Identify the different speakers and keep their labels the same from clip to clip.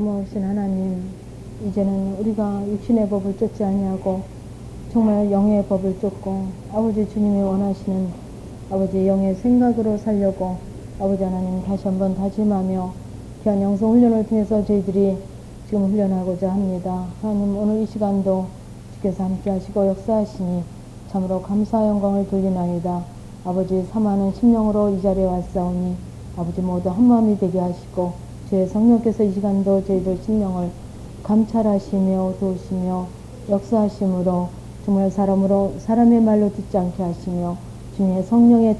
Speaker 1: 고마우신 하나님, 이제는 우리가 육신의 법을 쫓지 아니하고 정말 영의 법을 쫓고 아버지 주님이 원하시는 아버지 영의 생각으로 살려고 아버지 하나님 다시 한번 다짐하며 귀한 영성 훈련을 통해서 저희들이 지금 훈련하고자 합니다. 하나님, 오늘 이 시간도 주께서 함께 하시고 역사하시니 참으로 감사 영광을 돌리나이다. 아버지, 사모하는 심령으로 이 자리에 왔사오니 아버지 모두 한마음이 되게 하시고 주의 성령께서 이 시간도 저희들 심령을 감찰하시며 도우시며 역사하심으로 정말 사람의 말로 듣지 않게 하시며 주님의 성령의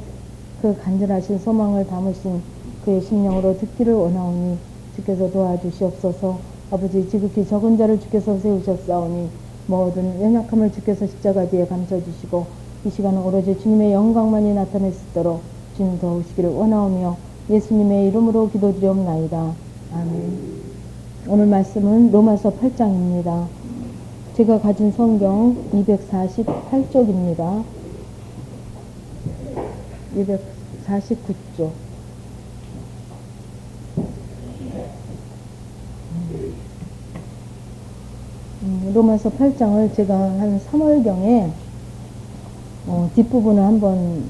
Speaker 1: 그 간절하신 소망을 담으신 그의 심령으로 듣기를 원하오니 주께서 도와주시옵소서. 아버지, 지극히 적은 자를 주께서 세우셨사오니 모든 연약함을 주께서 십자가 뒤에 감춰주시고 이 시간은 오로지 주님의 영광만이 나타낼 수 있도록 주님 도우시기를 원하오며 예수님의 이름으로 기도드리옵나이다. 아멘. 오늘 말씀은 로마서 8장입니다. 제가 가진 성경 248쪽입니다. 249쪽. 로마서 8장을 제가 한 3월경에 뒷부분을 한번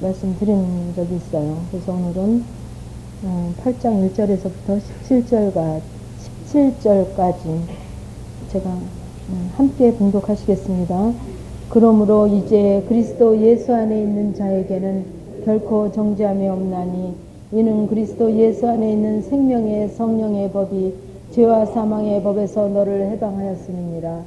Speaker 1: 말씀드린 적이 있어요. 그래서 오늘은 8장 1절에서부터 17절까지 제가 함께 봉독하시겠습니다. 그러므로 이제 그리스도 예수 안에 있는 자에게는 결코 정죄함이 없나니 이는 그리스도 예수 안에 있는 생명의 성령의 법이 죄와 사망의 법에서 너를 해방하였음이니라.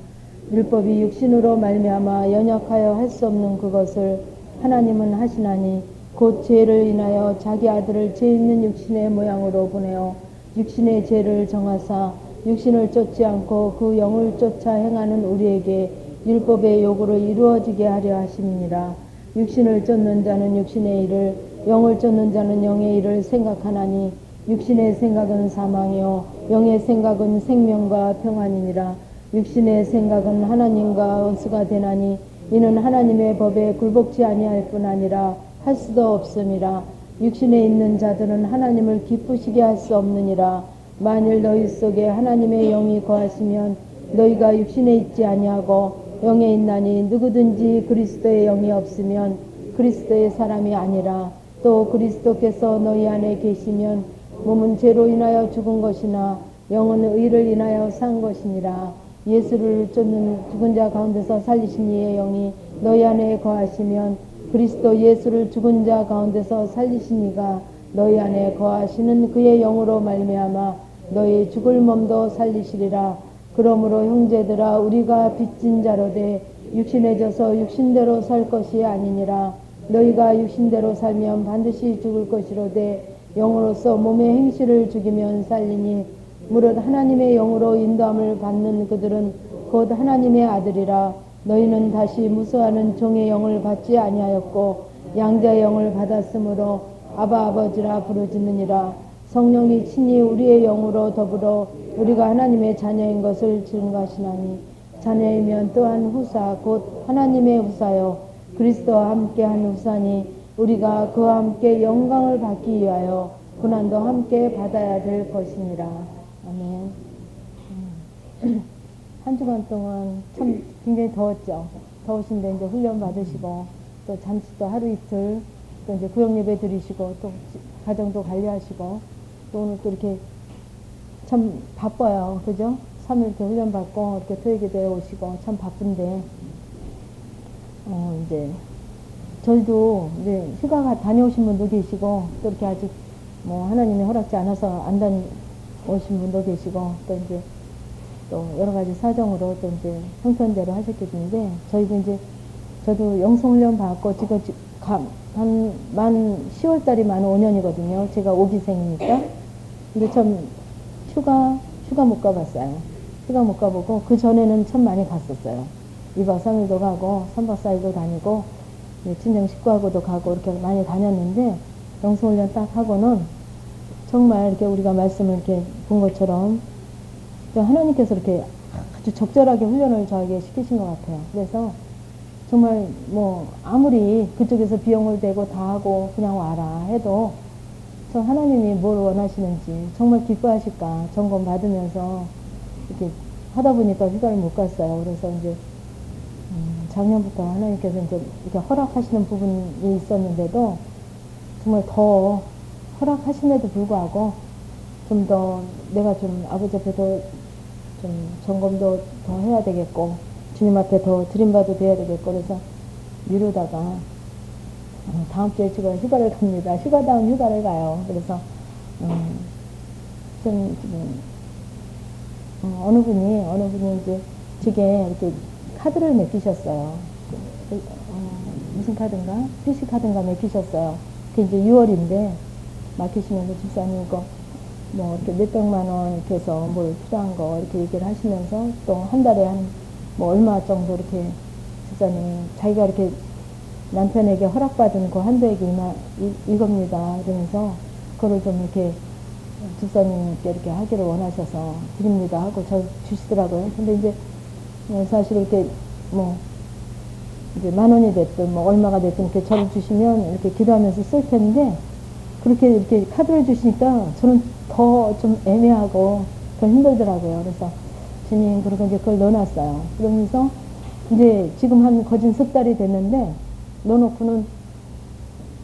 Speaker 1: 율법이 육신으로 말미암아 연약하여 할 수 없는 그것을 하나님은 하시나니 곧 죄를 인하여 자기 아들을 죄 있는 육신의 모양으로 보내어 육신의 죄를 정하사 육신을 쫓지 않고 그 영을 쫓아 행하는 우리에게 율법의 요구를 이루어지게 하려 하심이니라. 육신을 쫓는 자는 육신의 일을, 영을 쫓는 자는 영의 일을 생각하나니 육신의 생각은 사망이요 영의 생각은 생명과 평안이니라. 육신의 생각은 하나님과 원수가 되나니 이는 하나님의 법에 굴복지 아니할 뿐 아니라 할 수도 없음이라. 육신에 있는 자들은 하나님을 기쁘시게 할 수 없느니라. 만일 너희 속에 하나님의 영이 거하시면 너희가 육신에 있지 아니하고 영에 있나니 누구든지 그리스도의 영이 없으면 그리스도의 사람이 아니라. 또 그리스도께서 너희 안에 계시면 몸은 죄로 인하여 죽은 것이나 영은 의를 인하여 산 것이니라. 예수를 쫓는 죽은 자 가운데서 살리신 이의 영이 너희 안에 거하시면 그리스도 예수를 죽은 자 가운데서 살리신 이가 너희 안에 거하시는 그의 영으로 말미암아 너희 죽을 몸도 살리시리라. 그러므로 형제들아, 우리가 빚진 자로되 육신에 져서 육신대로 살 것이 아니니라. 너희가 육신대로 살면 반드시 죽을 것이로되 영으로서 몸의 행실을 죽이면 살리니 무릇 하나님의 영으로 인도함을 받는 그들은 곧 하나님의 아들이라. 너희는 다시 무수하는 종의 영을 받지 아니하였고 양자의 영을 받았으므로 아바 아버지라 부르짖느니라. 성령이 친히 우리의 영으로 더불어 우리가 하나님의 자녀인 것을 증거하시나니 자녀이면 또한 후사 곧 하나님의 후사요 그리스도와 함께한 후사니 우리가 그와 함께 영광을 받기 위하여 고난도 함께 받아야 될 것이니라. 아멘. 한 주간 동안 참 굉장히 더웠죠. 더우신데 이제 훈련 받으시고 또 잠시 또 하루 이틀 또 이제 구역 예배 드리시고 또 가정도 관리하시고 또 오늘 또 이렇게 참 바빠요. 그죠? 3일 이렇게 훈련 받고 이렇게 토요일에 오시고 참 바쁜데 이제 저희도 이제 휴가 다녀오신 분도 계시고 또 이렇게 아직 뭐 하나님이 허락지 않아서 안 다녀오신 분도 계시고 또 이제 또 여러 가지 사정으로 또 이제 형편대로 하셨겠는데 저희도 이제 저도 영성훈련 받고 지금 만 10월달이 만 5년이거든요. 제가 5기생이니까. 근데 참 휴가 못 가봤어요. 휴가 못 가보고 그 전에는 참 많이 갔었어요. 2박 3일도 가고 3박 4일도 다니고 친정 식구하고도 가고 이렇게 많이 다녔는데 영성훈련 딱 하고는 정말 이렇게 우리가 말씀을 이렇게 본 것처럼 하나님께서 이렇게 아주 적절하게 훈련을 저에게 시키신 것 같아요. 그래서 정말 뭐 아무리 그쪽에서 비용을 대고 다 하고 그냥 와라 해도 저 하나님이 뭘 원하시는지 정말 기뻐하실까 점검 받으면서 이렇게 하다 보니까 휴가를 못 갔어요. 그래서 이제 작년부터 하나님께서 이제 이렇게 허락하시는 부분이 있었는데도 정말 더 허락하심에도 불구하고 좀 더 내가 좀 아버지 앞에서 좀 점검도 더 해야 되겠고 주님 앞에 더 드림바도 돼야 되겠고 그래서 미루다가 다음 주에 제가 휴가를 갑니다. 휴가 다음 휴가를 가요. 그래서 좀 지금 어느 분이 이제 제게 이렇게 카드를 맡기셨어요. 무슨 카드인가? PC 카드인가 맡기셨어요. 그게 이제 6월인데 맡기시면서 집사님 이거 뭐 이렇게 몇백만 원 이렇게 해서 뭘 필요한 거 이렇게 얘기를 하시면서 또 한 달에 한 뭐 얼마 정도 이렇게 집사님 자기가 이렇게 남편에게 허락받은 그 한도액이 이겁니다. 그러면서 그거를 좀 이렇게 집사님께 이렇게 하기를 원하셔서 드립니다 하고 저 주시더라고요. 근데 이제 사실 이렇게 뭐 이제 10,000원이 됐든 뭐 얼마가 됐든 이렇게 저를 주시면 이렇게 기도하면서 쓸 텐데 그렇게 이렇게 카드를 주시니까 저는 더 좀 애매하고 더 힘들더라고요. 그래서 주님 그러고 이제 그걸 넣어놨어요. 그러면서 이제 지금 한 거진 석 달이 됐는데 넣어놓고는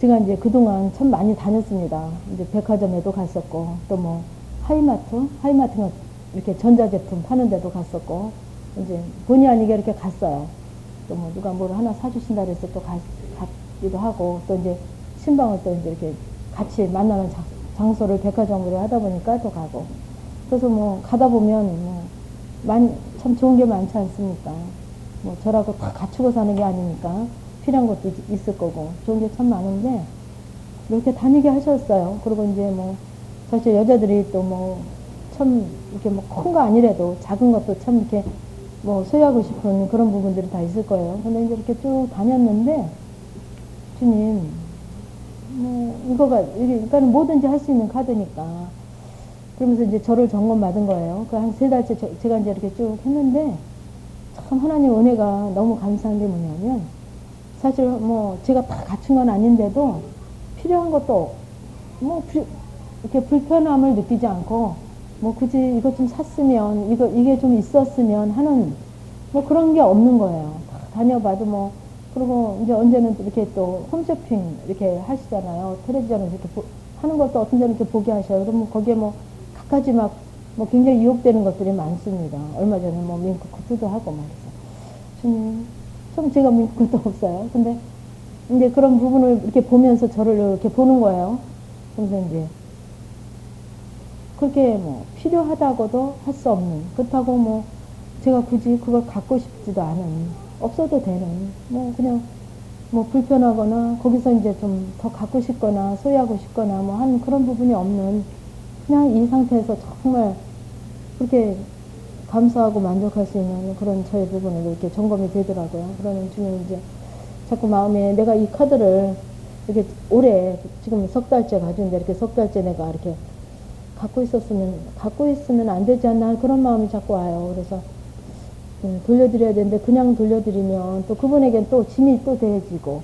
Speaker 1: 제가 이제 그동안 참 많이 다녔습니다. 이제 백화점에도 갔었고 또 뭐 하이마트가 이렇게 전자제품 파는 데도 갔었고 이제 본의 아니게 이렇게 갔어요. 또 뭐 누가 뭘 하나 사주신다 그래서 또 갔기도 하고 또 이제 신방을 또 이제 이렇게 같이 만나는 장소를 백화점으로 하다 보니까 또 가고 그래서 뭐 가다 보면 뭐 참 좋은 게 많지 않습니까? 뭐 저라고 다 갖추고 사는 게 아니니까 필요한 것도 있을 거고 좋은 게 참 많은데 이렇게 다니게 하셨어요. 그리고 이제 뭐 사실 여자들이 또 뭐 참 이렇게 뭐 큰 거 아니래도 작은 것도 참 이렇게 뭐 소유하고 싶은 그런 부분들이 다 있을 거예요. 근데 이제 이렇게 쭉 다녔는데 주님 뭐 이거가 그러니까는 뭐든지 할 수 있는 카드니까 그러면서 이제 저를 점검 받은 거예요. 그 한 3달째 제가 이제 이렇게 쭉 했는데 참 하나님 은혜가 너무 감사한 게 뭐냐면 사실 뭐 제가 다 갖춘 건 아닌데도 필요한 것도 뭐 이렇게 불편함을 느끼지 않고 뭐 굳이 이거 좀 샀으면 이게 좀 있었으면 하는 뭐 그런 게 없는 거예요. 다 다녀봐도 뭐 그리고 이제 언제는 이렇게 또 홈쇼핑 이렇게 하시잖아요. 텔레비전을 이렇게 하는 것도 어떤 데는 이렇게 보게 하셔요. 그러면 거기에 뭐 갖가지 막 뭐 굉장히 유혹되는 것들이 많습니다. 얼마 전에 뭐 민크 굿즈도 하고 말이죠. 주님, 좀 제가 민크 것도 없어요. 근데 이제 그런 부분을 이렇게 보면서 저를 이렇게 보는 거예요. 그래서 이제 그렇게 뭐 필요하다고도 할 수 없는 그렇다고 뭐 제가 굳이 그걸 갖고 싶지도 않은 없어도 되는 뭐 그냥 뭐 불편하거나 거기서 이제 좀 더 갖고 싶거나 소유하고 싶거나 뭐 한 그런 부분이 없는 그냥 이 상태에서 정말 그렇게 감사하고 만족할 수 있는 그런 저의 부분을 이렇게 점검이 되더라고요. 그러면 주님 이제 자꾸 마음에 내가 이 카드를 이렇게 올해 지금 석 달째 가지는데 이렇게 석 달째 내가 이렇게 갖고 있으면 안 되지 않나 그런 마음이 자꾸 와요. 그래서 돌려드려야 되는데 그냥 돌려드리면 또 그분에겐 또 짐이 또 더해지고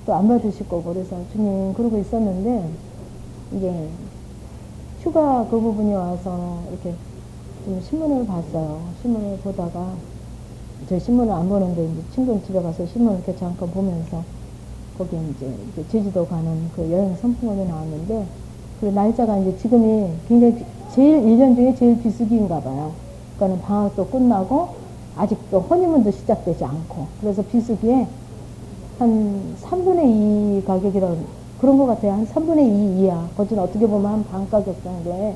Speaker 1: 또 안 받으실 거고 그래서 주님 그러고 있었는데 이제 휴가 그 부분이 와서 이렇게 좀 신문을 봤어요. 신문을 보다가 저 신문을 안 보는데 이제 친구 집에 가서 신문을 이렇게 잠깐 보면서 거기 이제 제주도 가는 그 여행 상품권이 나왔는데 그 날짜가 이제 지금이 굉장히 제일 1년 중에 제일 비수기인가 봐요. 그러니까는 방학도 끝나고 아직도 허니문도 시작되지 않고 그래서 비수기에 한 3분의 2 가격이라 그런 것 같아요. 한 3분의 2 이하. 거진 어떻게 보면 한 반 가격 정도에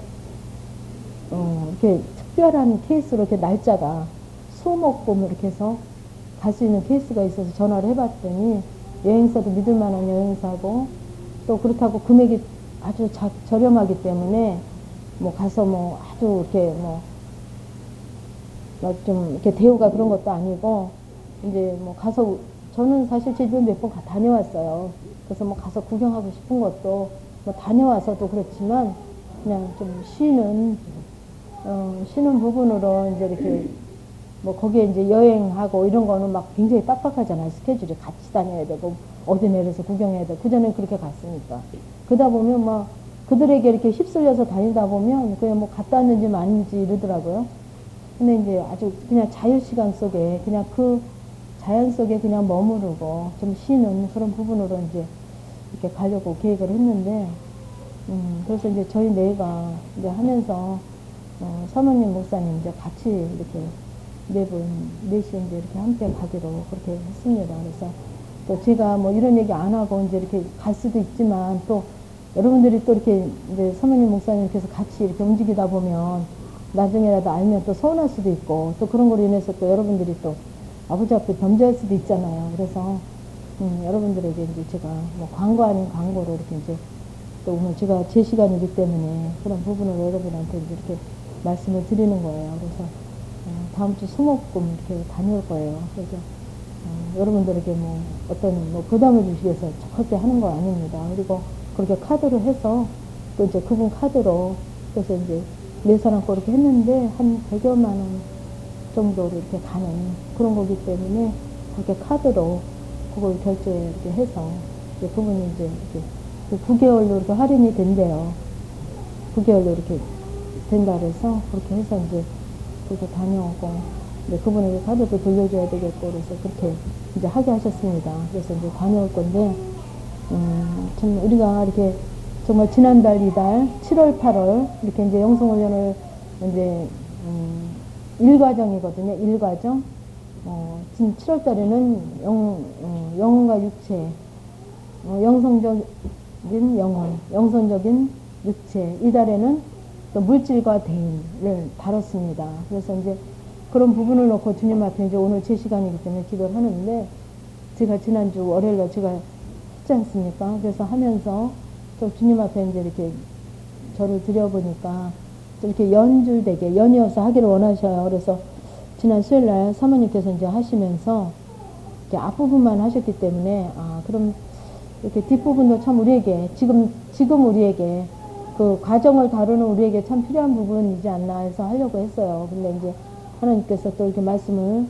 Speaker 1: 이렇게 특별한 케이스로 이렇게 날짜가 수목금 이렇게 해서 갈 수 있는 케이스가 있어서 전화를 해봤더니 여행사도 믿을 만한 여행사고 또 그렇다고 금액이 아주 저렴하기 때문에 뭐 가서 뭐 아주 이렇게 뭐 좀 이렇게 대우가 그런 것도 아니고 이제 뭐 가서 저는 사실 제주도 몇 번 다녀왔어요. 그래서 뭐 가서 구경하고 싶은 것도 뭐 다녀와서도 그렇지만 그냥 좀 쉬는 부분으로 이제 이렇게 뭐 거기에 이제 여행하고 이런 거는 막 굉장히 빡빡하잖아요. 스케줄이 같이 다녀야 되고 어디 내려서 구경해야 되고 그전엔 그렇게 갔으니까 그러다 보면 막 그들에게 이렇게 휩쓸려서 다니다 보면 그게 뭐 갔다 왔는지 아닌지 이러더라고요. 근데 이제 아주 그냥 자유시간 속에 그냥 그 자연 속에 그냥 머무르고 좀 쉬는 그런 부분으로 이제 이렇게 가려고 계획을 했는데, 그래서 이제 저희 네가 이제 하면서, 사모님 목사님 이제 같이 이렇게 넷이 이제 이렇게 함께 가기로 그렇게 했습니다. 그래서 또 제가 뭐 이런 얘기 안 하고 이제 이렇게 갈 수도 있지만 또 여러분들이 또 이렇게 이제 사모님 목사님께서 같이 이렇게 움직이다 보면 나중에라도 알면 또 서운할 수도 있고 또 그런 걸로 인해서 또 여러분들이 또 아버지 앞에 범죄할 수도 있잖아요. 그래서 여러분들에게 이제 제가 뭐 광고 아닌 광고로 이렇게 이제 또 오늘 제가 제 시간이기 때문에 그런 부분을 여러분한테 이제 이렇게 말씀을 드리는 거예요. 그래서 다음 주 수목금 이렇게 다녀올 거예요. 그래서 여러분들에게 뭐 어떤 뭐 부담을 주시기 위해서 절대 하는 거 아닙니다. 그리고 그렇게 카드로 해서 또 이제 그분 카드로 그래서 이제 네 사람 거 이렇게 했는데 한 100여만 원 정도로 이렇게 가는 그런 거기 때문에 그렇게 카드로 그걸 결제 이렇게 해서 이제 그분이 이제 이렇게 9개월로 이렇게 할인이 된대요. 9개월로 이렇게 된다 그래서 그렇게 해서 이제 그렇게 다녀오고 이제 그분에게 카드도 돌려줘야 되겠고 그래서 그렇게 이제 하게 하셨습니다. 그래서 이제 다녀올 건데 참 우리가 이렇게 정말 지난달 이달 7월 8월 이렇게 이제 영성훈련을 이제 1과정이거든요. 1과정. 지금 7월 달에는 영혼과 육체, 영성적인 영혼, 영성적인 육체. 이달에는 또 물질과 대인을 다뤘습니다. 그래서 이제 그런 부분을 놓고 주님 앞에 이제 오늘 제 시간이기 때문에 기도를 하는데 제가 지난주 월요일날 제가 했지 않습니까? 그래서 하면서 또 주님 앞에 이제 이렇게 저를 드려보니까 이렇게 연줄되게 연이어서 하기를 원하셔요. 그래서 지난 수요일날 사모님께서 이제 하시면서 이렇게 앞부분만 하셨기 때문에 그럼 이렇게 뒷부분도 참 우리에게 지금 우리에게 그 과정을 다루는 우리에게 참 필요한 부분이지 않나 해서 하려고 했어요. 근데 이제 하나님께서 또 이렇게 말씀을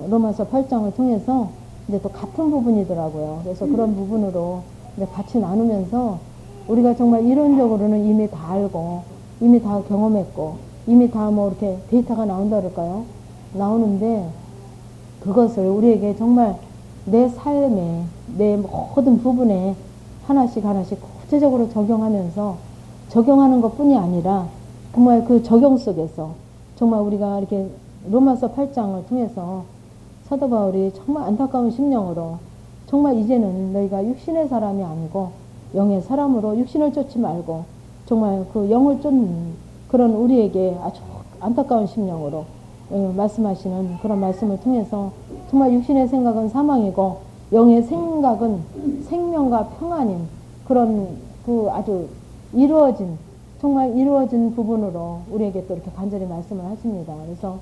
Speaker 1: 로마서 8장을 통해서 이제 또 같은 부분이더라고요. 그래서 그런 부분으로 이제 같이 나누면서 우리가 정말 이론적으로는 이미 다 알고 이미 다 경험했고 이미 다 뭐 이렇게 데이터가 나온다 그럴까요? 나오는데 그것을 우리에게 정말 내 삶에 내 모든 부분에 하나씩 구체적으로 적용하면서 적용하는 것 뿐이 아니라 정말 그 적용 속에서 정말 우리가 이렇게 로마서 8장을 통해서 사도 바울이 정말 안타까운 심령으로 정말 이제는 너희가 육신의 사람이 아니고 영의 사람으로 육신을 쫓지 말고 정말 그 영을 쫓는 그런 우리에게 아주 안타까운 심령으로 말씀하시는 그런 말씀을 통해서 정말 육신의 생각은 사망이고 영의 생각은 생명과 평안인 그런 그 아주 정말 이루어진 부분으로 우리에게 또 이렇게 간절히 말씀을 하십니다. 그래서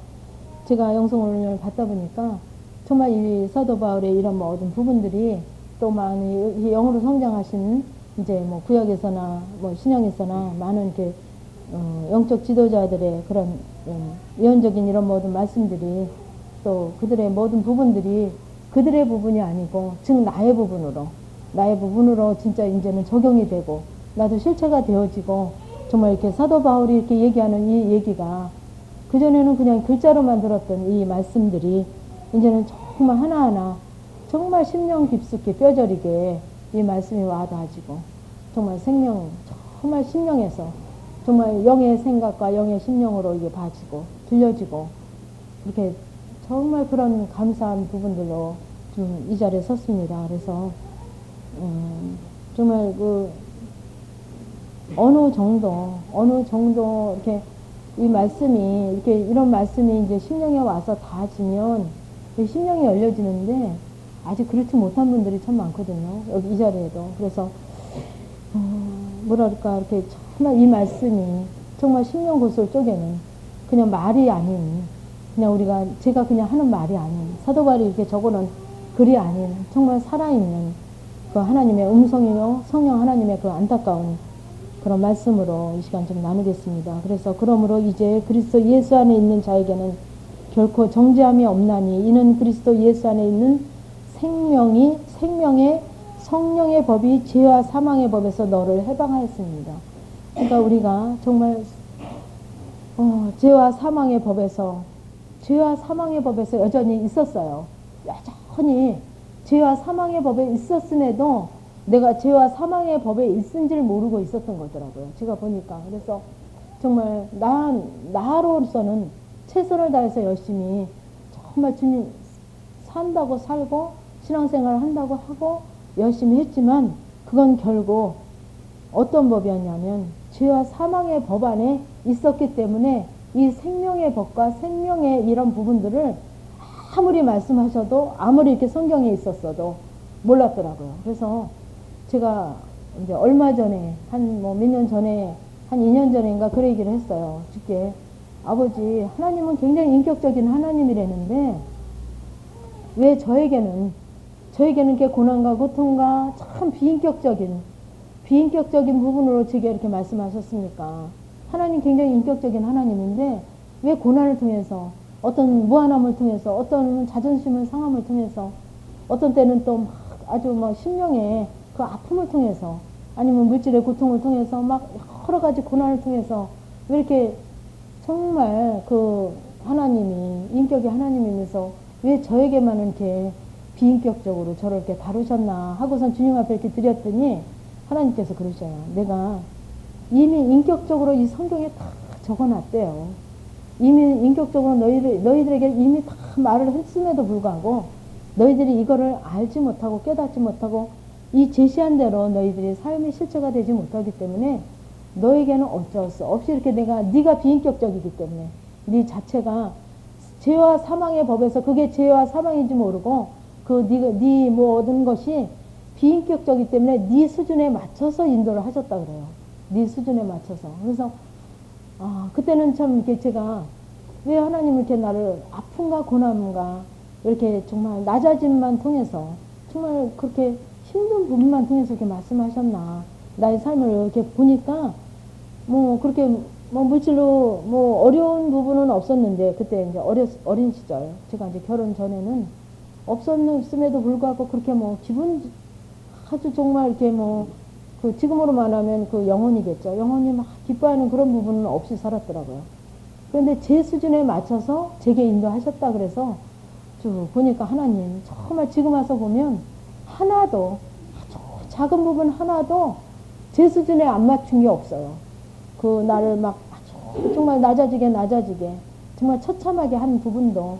Speaker 1: 제가 영성훈련을 받다 보니까 정말 이 사도 바울의 이런 모든 부분들이 또 많이 영으로 성장하신 이제 뭐 구약에서나 뭐 신약에서나 많은 이렇게 영적 지도자들의 그런 예언적인 이런 모든 말씀들이 또 그들의 모든 부분들이 그들의 부분이 아니고 즉 나의 부분으로 진짜 이제는 적용이 되고 나도 실체가 되어지고 정말 이렇게 사도 바울이 이렇게 얘기하는 이 얘기가 그전에는 그냥 글자로만 들었던 이 말씀들이 이제는 정말 하나하나 정말 심령 깊숙이 뼈저리게 이 말씀이 와닿아지고 정말 정말 심령에서 정말 영의 생각과 영의 심령으로 이게 봐지고 들려지고 그렇게 정말 그런 감사한 부분들로 좀 이 자리에 섰습니다. 그래서 정말 그 어느 정도 이렇게 이 말씀이 이렇게 이런 말씀이 이제 심령에 와서 닿아지면 심령이 열려지는데 아직 그렇지 못한 분들이 참 많거든요. 여기 이 자리에도. 그래서 뭐랄까 이렇게 정말 이 말씀이 정말 심령 구슬 쪽에는 그냥 말이 아닌 그냥 제가 그냥 하는 말이 아닌 사도 바울이 이렇게 적어놓은 글이 아닌 정말 살아있는 그 하나님의 음성이요 성령 하나님의 그 안타까운 그런 말씀으로 이 시간 좀 나누겠습니다. 그래서 그러므로 이제 그리스도 예수 안에 있는 자에게는 결코 정죄함이 없나니 이는 그리스도 예수 안에 있는 생명의 성령의 법이 죄와 사망의 법에서 너를 해방하였습니다. 그러니까 우리가 정말 죄와 사망의 법에서 여전히 있었어요. 여전히 죄와 사망의 법에 있었음에도 내가 죄와 사망의 법에 있은지를 모르고 있었던 거더라고요. 제가 보니까. 그래서 정말 나로서는 최선을 다해서 열심히 정말 주님 산다고 살고 신앙생활을 한다고 하고 열심히 했지만 그건 결국 어떤 법이었냐면 죄와 사망의 법 안에 있었기 때문에 이 생명의 법과 생명의 이런 부분들을 아무리 말씀하셔도 아무리 이렇게 성경에 있었어도 몰랐더라고요. 그래서 제가 이제 얼마 전에 몇 년 전에 한 2년 전인가 그 얘기를 했어요. 주께 아버지 하나님은 굉장히 인격적인 하나님이라는데 왜 저에게는 이렇게 고난과 고통과 참 비인격적인 부분으로 제게 이렇게 말씀하셨습니까? 하나님 굉장히 인격적인 하나님인데 왜 고난을 통해서 어떤 무한함을 통해서 어떤 자존심을 상함을 통해서 어떤 때는 또 아주 심령의 그 아픔을 통해서 아니면 물질의 고통을 통해서 막 여러 가지 고난을 통해서 왜 이렇게 정말 그 하나님이 인격의 하나님이면서 왜 저에게만 이렇게 비인격적으로 저를 이렇게 다루셨나 하고선 주님 앞에 이렇게 드렸더니 하나님께서 그러셔요. 내가 이미 인격적으로 이 성경에 다 적어놨대요. 이미 인격적으로 너희들에게 이미 다 말을 했음에도 불구하고 너희들이 이거를 알지 못하고 깨닫지 못하고 이 제시한 대로 너희들이 삶의 실체가 되지 못하기 때문에 너에게는 어쩔 수 없이 이렇게 네가 비인격적이기 때문에 네 자체가 죄와 사망의 법에서 그게 죄와 사망인지 모르고 네 모든 것이 비인격적이기 때문에 네 수준에 맞춰서 인도를 하셨다 그래요. 네 수준에 맞춰서. 그래서 그때는 참 이렇게 제가 왜 하나님은 이렇게 나를 아픔과 고난과 이렇게 정말 낮아짐만 통해서 정말 그렇게 힘든 부분만 통해서 이렇게 말씀하셨나. 나의 삶을 이렇게 보니까 그렇게 물질로 어려운 부분은 없었는데 그때 이제 어린 시절 제가 이제 결혼 전에는 없었음에도 불구하고 그렇게 기분 아주 정말 이렇게 그 지금으로 말하면 그 영혼이겠죠. 영혼이 막 기뻐하는 그런 부분은 없이 살았더라고요. 그런데 제 수준에 맞춰서 제게 인도하셨다 그래서 쭉 보니까 하나님 정말 지금 와서 보면 하나도 아주 작은 부분 하나도 제 수준에 안 맞춘 게 없어요. 그 나를 막 아주 정말 낮아지게 정말 처참하게 한 부분도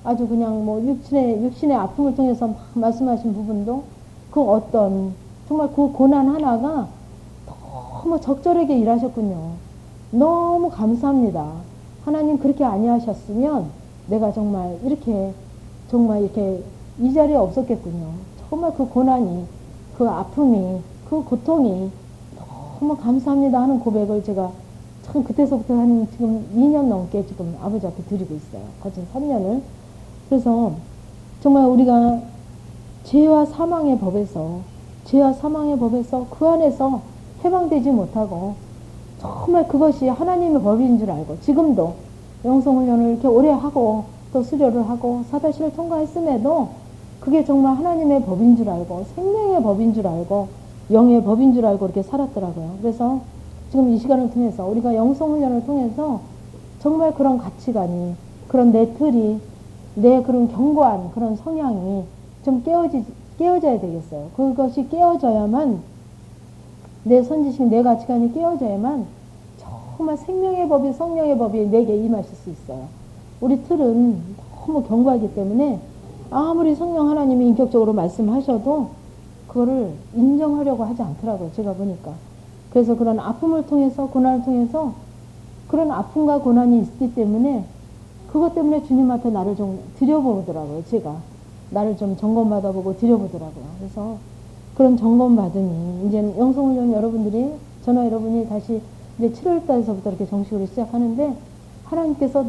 Speaker 1: 아주 그냥 육신의 아픔을 통해서 막 말씀하신 부분도 그 어떤 정말 그 고난 하나가 너무 적절하게 일하셨군요. 너무 감사합니다. 하나님 그렇게 아니하셨으면 내가 정말 이렇게 이 자리에 없었겠군요. 정말 그 고난이 그 아픔이 그 고통이 너무 감사합니다 하는 고백을 제가 참 그때서부터 한 지금 2년 넘게 지금 아버지 앞에 드리고 있어요. 거진 3년을. 그래서 정말 우리가 죄와 사망의 법에서 그 안에서 해방되지 못하고 정말 그것이 하나님의 법인 줄 알고 지금도 영성훈련을 이렇게 오래 하고 또 수료를 하고 사다시를 통과했음에도 그게 정말 하나님의 법인 줄 알고 생명의 법인 줄 알고 영의 법인 줄 알고 이렇게 살았더라고요. 그래서 지금 이 시간을 통해서 우리가 영성훈련을 통해서 정말 그런 가치관이 그런 내 틀이 내 그런 견고한 그런 성향이 좀 깨어져야 되겠어요. 그것이 깨어져야만 내 선지심, 내 가치관이 깨어져야만 정말 생명의 법이 성령의 법이 내게 임하실 수 있어요. 우리 틀은 너무 견고하기 때문에 아무리 성령 하나님이 인격적으로 말씀하셔도 그거를 인정하려고 하지 않더라고요. 제가 보니까. 그래서 그런 아픔을 통해서 고난을 통해서 그런 아픔과 고난이 있기 때문에 그것 때문에 주님한테 나를 좀 들여보더라고요. 제가. 나를 좀 점검받아보고 들여보더라고요. 그래서 그런 점검받으니 이제 영성훈련 여러분들이 저나 여러분이 다시 이제 7월 달서부터 이렇게 정식으로 시작하는데 하나님께서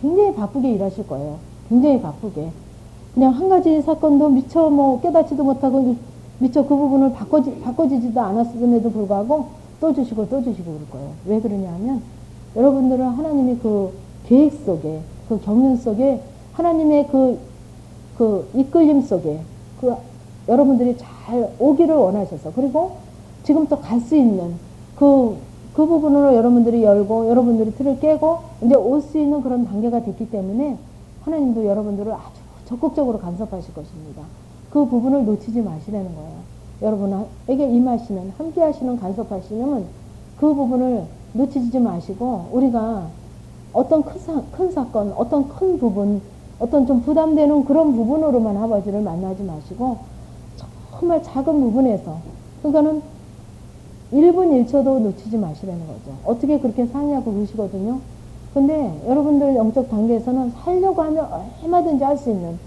Speaker 1: 굉장히 바쁘게 일하실 거예요. 굉장히 바쁘게. 그냥 한 가지 사건도 미처 깨닫지도 못하고 미처 그 부분을 바꿔지지도 않았음에도 불구하고 또 주시고 그럴 거예요. 왜 그러냐 하면 여러분들은 하나님이 그 계획 속에 그 경륜 속에 하나님의 그 이끌림 속에 여러분들이 잘 오기를 원하셔서 그리고 지금 또 갈 수 있는 그 그 부분으로 여러분들이 열고 여러분들이 틀을 깨고 이제 올 수 있는 그런 단계가 됐기 때문에 하나님도 여러분들을 아주 적극적으로 간섭하실 것입니다. 그 부분을 놓치지 마시라는 거예요. 여러분에게 임하시는, 함께 하시는, 간섭하시는 그 부분을 놓치지 마시고, 우리가 어떤 큰 사건, 어떤 큰 부분, 어떤 좀 부담되는 그런 부분으로만 아버지를 만나지 마시고, 정말 작은 부분에서, 그러니까는 1분 1초도 놓치지 마시라는 거죠. 어떻게 그렇게 사냐고 그러시거든요. 근데 여러분들 영적 단계에서는 살려고 하면 얼마든지 할 수 있는,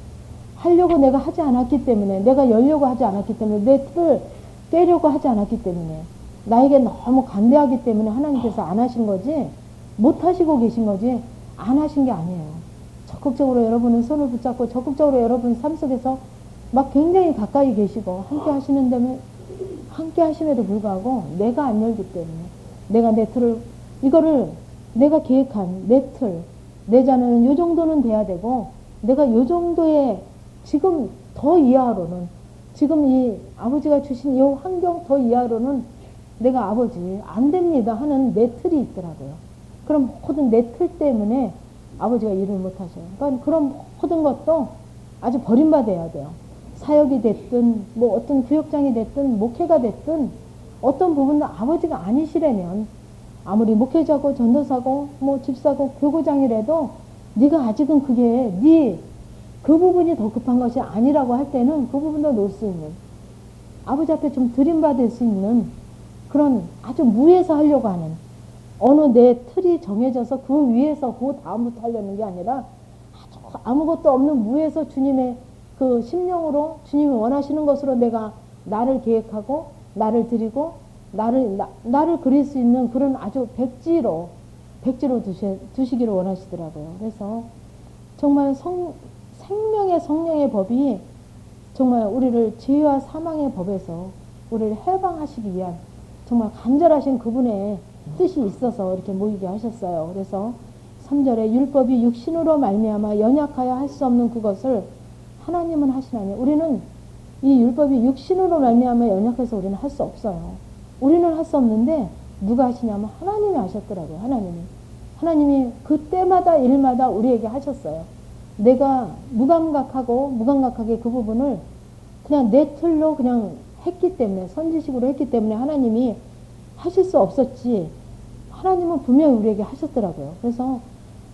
Speaker 1: 하려고 내가 하지 않았기 때문에, 내가 열려고 하지 않았기 때문에, 내 틀을 깨려고 하지 않았기 때문에, 나에게 너무 간대하기 때문에 하나님께서 안 하신 거지, 못 하시고 계신 거지, 안 하신 게 아니에요. 적극적으로 여러분은 손을 붙잡고 적극적으로 여러분 삶 속에서 막 굉장히 가까이 계시고 함께 하시는데, 함께 하심에도 불구하고 내가 안 열기 때문에, 내가 내 틀을, 이거를 내가 계획한 내 틀, 내 자는 요 정도는 돼야 되고, 내가 요 정도의 지금 더 이하로는, 지금 이 아버지가 주신 이 환경 더 이하로는 내가 아버지 안 됩니다 하는 내 틀이 있더라고요. 그럼 모든 내 틀 때문에 아버지가 일을 못 하셔요. 그러니까 그런 모든 것도 아주 버림받아야 돼요. 사역이 됐든 뭐 어떤 구역장이 됐든 목회가 됐든 어떤 부분도 아버지가 아니시라면, 아무리 목회자고 전도사고 뭐 집사고 교구장이라도 네가 아직은 그게 그 부분이 더 급한 것이 아니라고 할 때는 그 부분도 놓을 수 있는, 아버지 앞에 좀 들임받을 수 있는 그런 아주 무에서 하려고 하는, 어느 내 틀이 정해져서 그 위에서 그 다음부터 하려는 게 아니라 아주 아무것도 없는 무에서 주님의 그 심령으로 주님이 원하시는 것으로 내가 나를 계획하고 나를 드리고 나를 그릴 수 있는 그런 아주 백지로 두시기를 원하시더라고요. 그래서 정말 생명의 성령의 법이 정말 우리를 죄와 사망의 법에서 우리를 해방하시기 위한 정말 간절하신 그분의 뜻이 있어서 이렇게 모이게 하셨어요. 그래서 3절에 율법이 육신으로 말미암아 연약하여 할 수 없는 그것을 하나님은 하시나니, 우리는 이 율법이 육신으로 말미암아 연약해서 우리는 할 수 없어요. 우리는 할 수 없는데 누가 하시냐면 하나님이 하셨더라고요. 하나님이 그때마다 일마다 우리에게 하셨어요. 내가 무감각하게 그 부분을 그냥 내 틀로 그냥 했기 때문에, 선지식으로 했기 때문에 하나님이 하실 수 없었지, 하나님은 분명히 우리에게 하셨더라고요. 그래서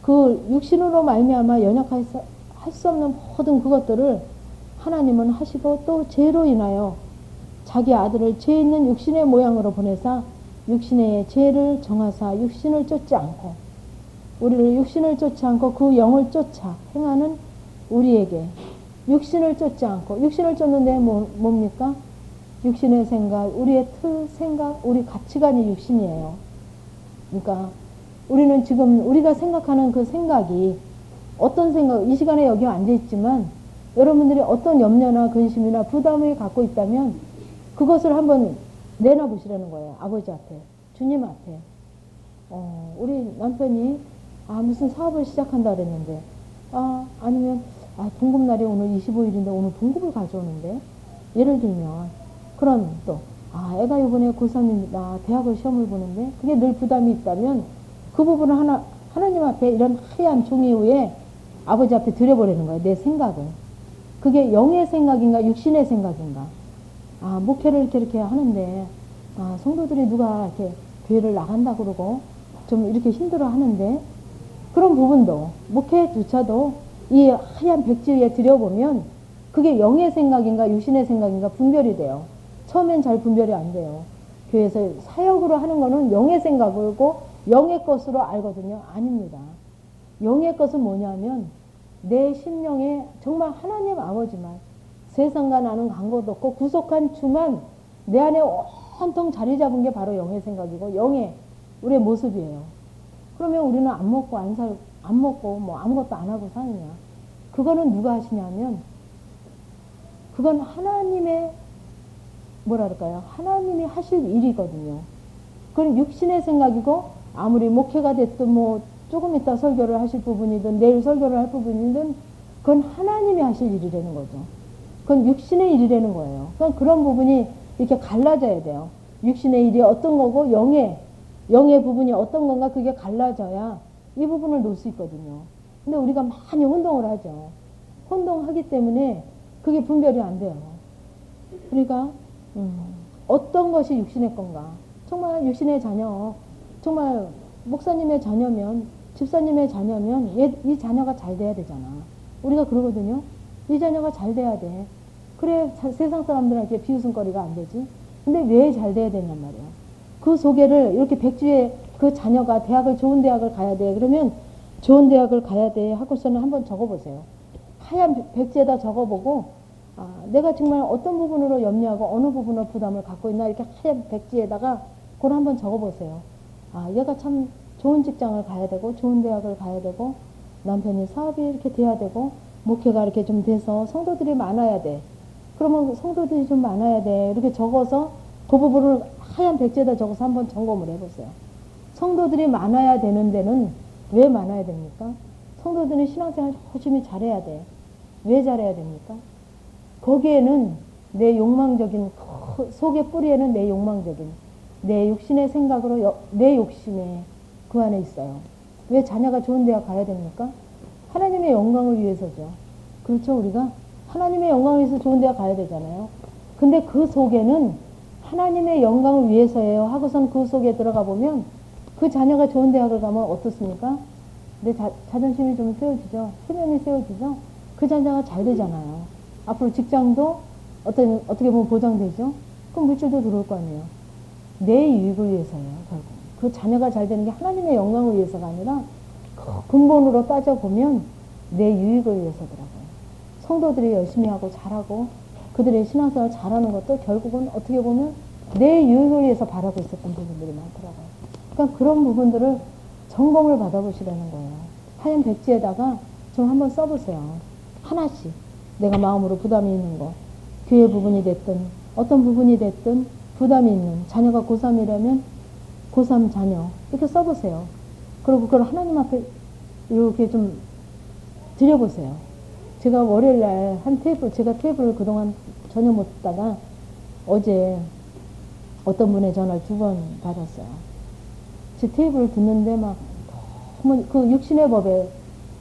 Speaker 1: 그 육신으로 말미암아 연약해서 할 수 없는 모든 그것들을 하나님은 하시고, 또 죄로 인하여 자기 아들을 죄 있는 육신의 모양으로 보내사 육신의 죄를 정하사 육신을 쫓지 않고, 우리를 육신을 쫓지 않고 그 영을 쫓아 행하는 우리에게, 육신을 쫓지 않고, 육신을 쫓는데 뭡니까? 육신의 생각, 우리의 틀 생각, 우리 가치관이 육신이에요. 그러니까 우리는 지금 우리가 생각하는 그 생각이 어떤 생각, 이 시간에 여기 앉아 있지만 여러분들이 어떤 염려나 근심이나 부담을 갖고 있다면 그것을 한번 내놔보시라는 거예요. 아버지 앞에, 주님 앞에. 우리 남편이 무슨 사업을 시작한다 그랬는데, 아니면 봉급날이 오늘 25일인데 오늘 봉급을 가져오는데, 예를 들면 그런, 또 애가 이번에 고3입니다. 대학을 시험을 보는데 그게 늘 부담이 있다면 그 부분을 하나님 앞에 이런 하얀 종이 위에 아버지 앞에 드려버리는 거예요. 내 생각을. 그게 영의 생각인가 육신의 생각인가. 목회를 이렇게 하는데 성도들이 누가 이렇게 교회를 나간다 그러고 좀 이렇게 힘들어 하는데, 그런 부분도 목회조차도 이 하얀 백지 위에 드려보면 그게 영의 생각인가 육신의 생각인가 분별이 돼요. 처음엔 잘 분별이 안 돼요. 교회에서 사역으로 하는 거는 영의 생각이고 영의 것으로 알거든요. 아닙니다. 영의 것은 뭐냐면 내 심령에 정말 하나님 아버지만, 세상과 나는 관계도 없고 구속한 주만 내 안에 온통 자리 잡은 게 바로 영의 생각이고 영의 우리의 모습이에요. 그러면 우리는 안 먹고 뭐 아무것도 안 하고 사느냐? 그거는 누가 하시냐면, 그건 하나님의 하나님이 하실 일이거든요. 그건 육신의 생각이고, 아무리 목회가 됐든 뭐 조금 이따 설교를 하실 부분이든 내일 설교를 할 부분이든 그건 하나님이 하실 일이라는 거죠. 그건 육신의 일이라는 거예요. 그러니까 그런 부분이 이렇게 갈라져야 돼요. 육신의 일이 어떤 거고 영의 부분이 어떤 건가 그게 갈라져야 이 부분을 놓을 수 있거든요. 근데 우리가 많이 혼동을 하죠. 혼동하기 때문에 그게 분별이 안 돼요. 그러니까 어떤 것이 육신의 건가? 정말 육신의 자녀, 정말 목사님의 자녀면, 집사님의 자녀면 이 자녀가 잘 돼야 되잖아. 우리가 그러거든요. 이 자녀가 잘 돼야 돼. 그래 세상 사람들한테 비웃음거리가 안 되지. 근데 왜 잘 돼야 되냔 말이야. 그 소개를 이렇게 백주에 그 자녀가 좋은 대학을 가야 돼. 그러면 좋은 대학을 가야 돼 하고서는 한번 적어보세요. 하얀 백지에다 적어보고 내가 정말 어떤 부분으로 염려하고 어느 부분으로 부담을 갖고 있나 이렇게 하얀 백지에다가 그걸 한번 적어보세요. 얘가 참 좋은 직장을 가야 되고 좋은 대학을 가야 되고 남편이 사업이 이렇게 돼야 되고 목회가 이렇게 좀 돼서 성도들이 많아야 돼. 그러면 성도들이 좀 많아야 돼. 이렇게 적어서 그 부분을 하얀 백지에다 적어서 한번 점검을 해보세요. 성도들이 많아야 되는 데는 왜 많아야 됩니까? 성도들이 신앙생활 열심히 잘해야 돼. 왜 잘해야 됩니까? 거기에는 내 욕망적인 속의 뿌리에는 내 욕망적인 내 육신의 생각으로 내 욕심에 그 안에 있어요. 왜 자녀가 좋은 대학 가야 됩니까? 하나님의 영광을 위해서죠. 그렇죠? 우리가 하나님의 영광을 위해서 좋은 대학 가야 되잖아요. 근데 그 속에는 하나님의 영광을 위해서예요 하고선 그 속에 들어가 보면 그 자녀가 좋은 대학을 가면 어떻습니까? 내 자존심이 좀 세워지죠. 체면이 세워지죠. 그 자녀가 잘 되잖아요. 앞으로 직장도 어떻게 보면 보장되죠. 그럼 물질도 들어올 거 아니에요. 내 유익을 위해서예요. 결국 그 자녀가 잘 되는 게 하나님의 영광을 위해서가 아니라 근본으로 따져보면 내 유익을 위해서더라고요. 성도들이 열심히 하고 잘하고 그들의 신앙생활 잘하는 것도 결국은 어떻게 보면 내 유익을 위해서 바라고 있었던 부분들이 많더라고요. 그러니까 그런 부분들을 점검을 받아보시라는 거예요. 하얀 백지에다가 좀 한번 써보세요. 하나씩 내가 마음으로 부담이 있는 거, 교회 부분이 됐든 어떤 부분이 됐든 부담이 있는 자녀가 고3이라면 고3 자녀 이렇게 써보세요. 그리고 그걸 하나님 앞에 이렇게 좀 드려보세요. 제가 월요일날 제가 테이블을 그동안 전혀 못 듣다가 어제 어떤 분의 전화를 2번 받았어요. 제 테이블을 듣는데 막 너무 그 육신의 법에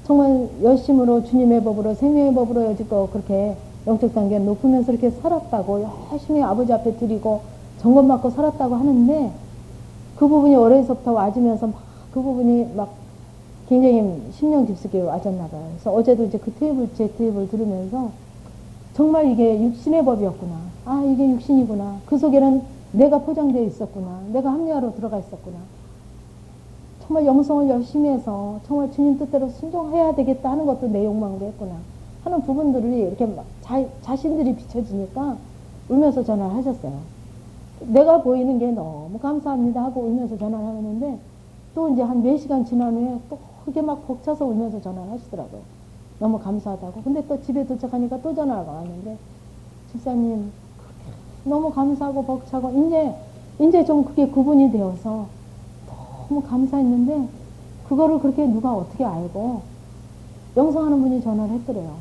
Speaker 1: 정말 열심으로 주님의 법으로 생명의 법으로 여지껏 그렇게 영적 단계가 높으면서 이렇게 살았다고 열심히 아버지 앞에 드리고 점검 받고 살았다고 하는데 그 부분이 어려서부터 와지면서 막 그 부분이 막 굉장히 심령 깊숙이 와졌나 봐요. 그래서 어제도 이제 제 테이블 들으면서 정말 이게 육신의 법이었구나. 이게 육신이구나. 그 속에는 내가 포장되어 있었구나. 내가 합리화로 들어가 있었구나. 정말 영성을 열심히 해서 정말 주님 뜻대로 순종해야 되겠다 하는 것도 내 욕망으로 했구나 하는 부분들이 이렇게 막 자신들이 비춰지니까 울면서 전화를 하셨어요. 내가 보이는 게 너무 감사합니다 하고 울면서 전화를 하는데 또 이제 한 4시간 지난 후에 또 그게 막 벅차서 울면서 전화를 하시더라고요. 너무 감사하다고. 근데 또 집에 도착하니까 또 전화가 왔는데 집사님 너무 감사하고 벅차고 이제 좀 그게 구분이 되어서 너무 감사했는데 그거를 그렇게 누가 어떻게 알고 영성하는 분이 전화를 했더래요.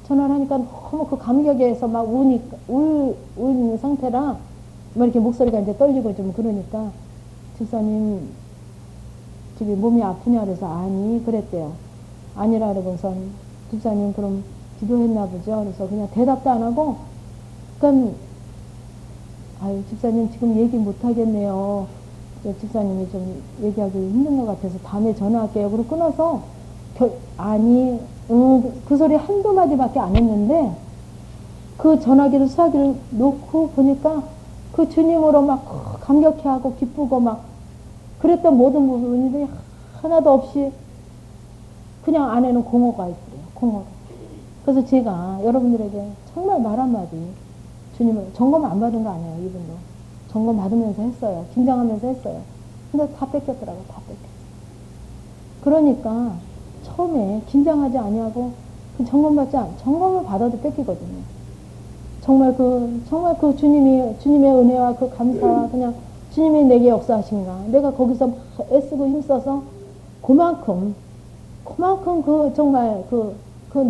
Speaker 1: 전화를 하니까 너무 그 감격에서 막 우는 상태라 막 이렇게 목소리가 이제 떨리고 좀 그러니까 집사님 집이 몸이 아프냐 그래서 아니 그랬대요. 아니라 그러고선 집사님 그럼 기도했나 보죠. 그래서 그냥 대답도 안 하고 그러니까 집사님 지금 얘기 못 하겠네요. 집사님이 좀 얘기하기 힘든 것 같아서 다음에 전화할게요. 그리고 끊어서 그 소리 한두 마디밖에 안 했는데 그 전화기를 수화기를 놓고 보니까 그 주님으로 막 감격해하고 기쁘고 막 그랬던 모든 부분들이 하나도 없이 그냥 안에는 공허가 있더래요. 공허가. 그래서 제가 여러분들에게 정말 말 한마디 주님을 점검 안 받은 거 아니에요. 이분도 점검 받으면서 했어요. 긴장하면서 했어요. 근데 다 뺏겼더라고요. 다 뺏겼어요. 그러니까 처음에 긴장하지 아니하고 그 점검을 받아도 뺏기거든요. 정말 그 주님의 은혜와 그 감사와 그냥 주님이 내게 역사하신가. 내가 거기서 막 애쓰고 힘써서 그만큼 정말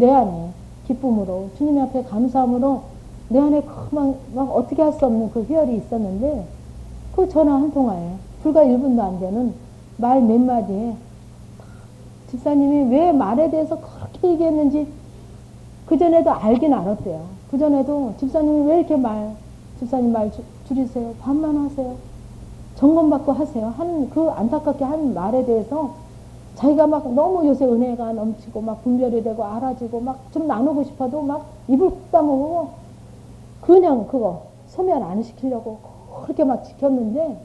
Speaker 1: 내 안에 기쁨으로 주님 앞에 감사함으로 내 안에 막 어떻게 할 수 없는 그 희열이 있었는데 그 전화 한 통화에 불과 1분도 안 되는 말 몇 마디에 집사님이 왜 말에 대해서 그렇게 얘기했는지 그전에도 알긴 알았대요. 그전에도 집사님이 왜 이렇게 집사님 말 줄이세요. 반만 하세요. 점검받고 하세요. 그 안타깝게 한 말에 대해서 자기가 막 너무 요새 은혜가 넘치고 막 분별이 되고 알아지고 막 좀 나누고 싶어도 막 입을 꾹 다물고 그냥 그거 소멸 안 시키려고 그렇게 막 지켰는데,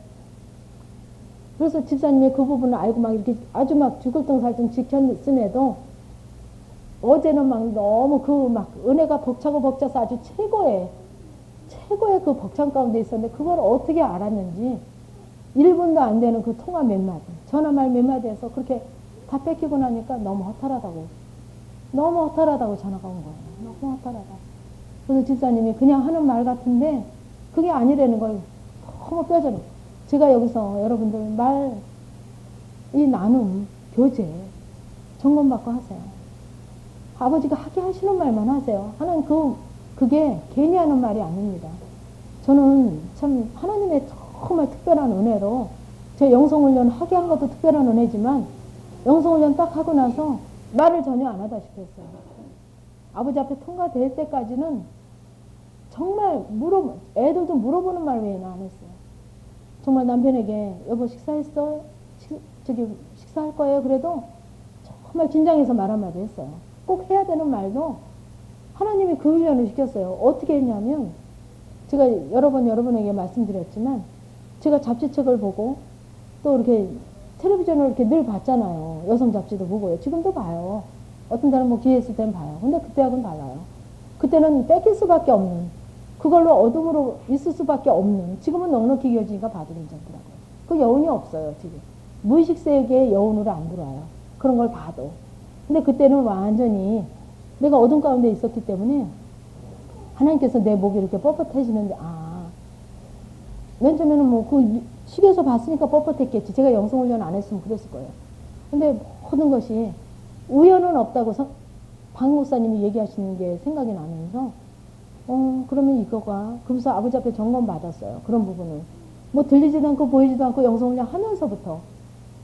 Speaker 1: 그래서 집사님이 그 부분을 알고 막 이렇게 아주 막 죽을등살등 지켰음에도 어제는 막 너무 그 막 은혜가 벅차고 벅차서 아주 최고의 그 벅찬 가운데 있었는데 그걸 어떻게 알았는지 1분도 안 되는 그 통화 몇 마디, 전화말 몇 마디에서 그렇게 다 뺏기고 나니까 너무 허탈하다고 전화가 온 거예요. 너무 허탈하다. 그래서 집사님이 그냥 하는 말 같은데 그게 아니라는 걸 너무 뼈저려. 제가 여기서 여러분들 이 나눔, 교제 점검받고 하세요. 아버지가 하게 하시는 말만 하세요. 하는 그게 괜히 하는 말이 아닙니다. 저는 참 하나님의 정말 특별한 은혜로 제 영성훈련 하게 한 것도 특별한 은혜지만 영성훈련 딱 하고 나서 말을 전혀 안 하다시피 했어요. 아버지 앞에 통과될 때까지는 정말 애들도 물어보는 말 외에는 안 했어요. 정말 남편에게 여보 식사했어? 식사할 거예요? 그래도 정말 긴장해서 말 한마디 했어요. 꼭 해야 되는 말도 하나님이 그 훈련을 시켰어요. 어떻게 했냐면 제가 여러 번 여러분에게 말씀드렸지만 제가 잡지책을 보고 또 이렇게 텔레비전을 이렇게 늘 봤잖아요. 여성 잡지도 보고요. 지금도 봐요. 어떤 데는 뭐 기회 있을 때는 봐요. 근데 그때하고는 달라요. 그때는 뺏길 수밖에 없는, 그걸로 어둠으로 있을 수밖에 없는, 지금은 넉넉히 이어지니까 봐도 괜찮더라고요. 그 여운이 없어요. 지금 무의식 세계의 여운으로 안 들어와요. 그런 걸 봐도. 근데 그때는 완전히 내가 어둠 가운데 있었기 때문에 하나님께서 내 목이 이렇게 뻣뻣해지는데, 맨 처음에는 뭐 그 식에서 봤으니까 뻣뻣했겠지. 제가 영성훈련 안 했으면 그랬을 거예요. 근데 모든 것이 우연은 없다고 박 목사님이 얘기하시는 게 생각이 나면서 그러면 이거가, 그러면서 아버지 앞에 점검 받았어요. 그런 부분을 뭐 들리지도 않고 보이지도 않고 영성훈련 하면서부터.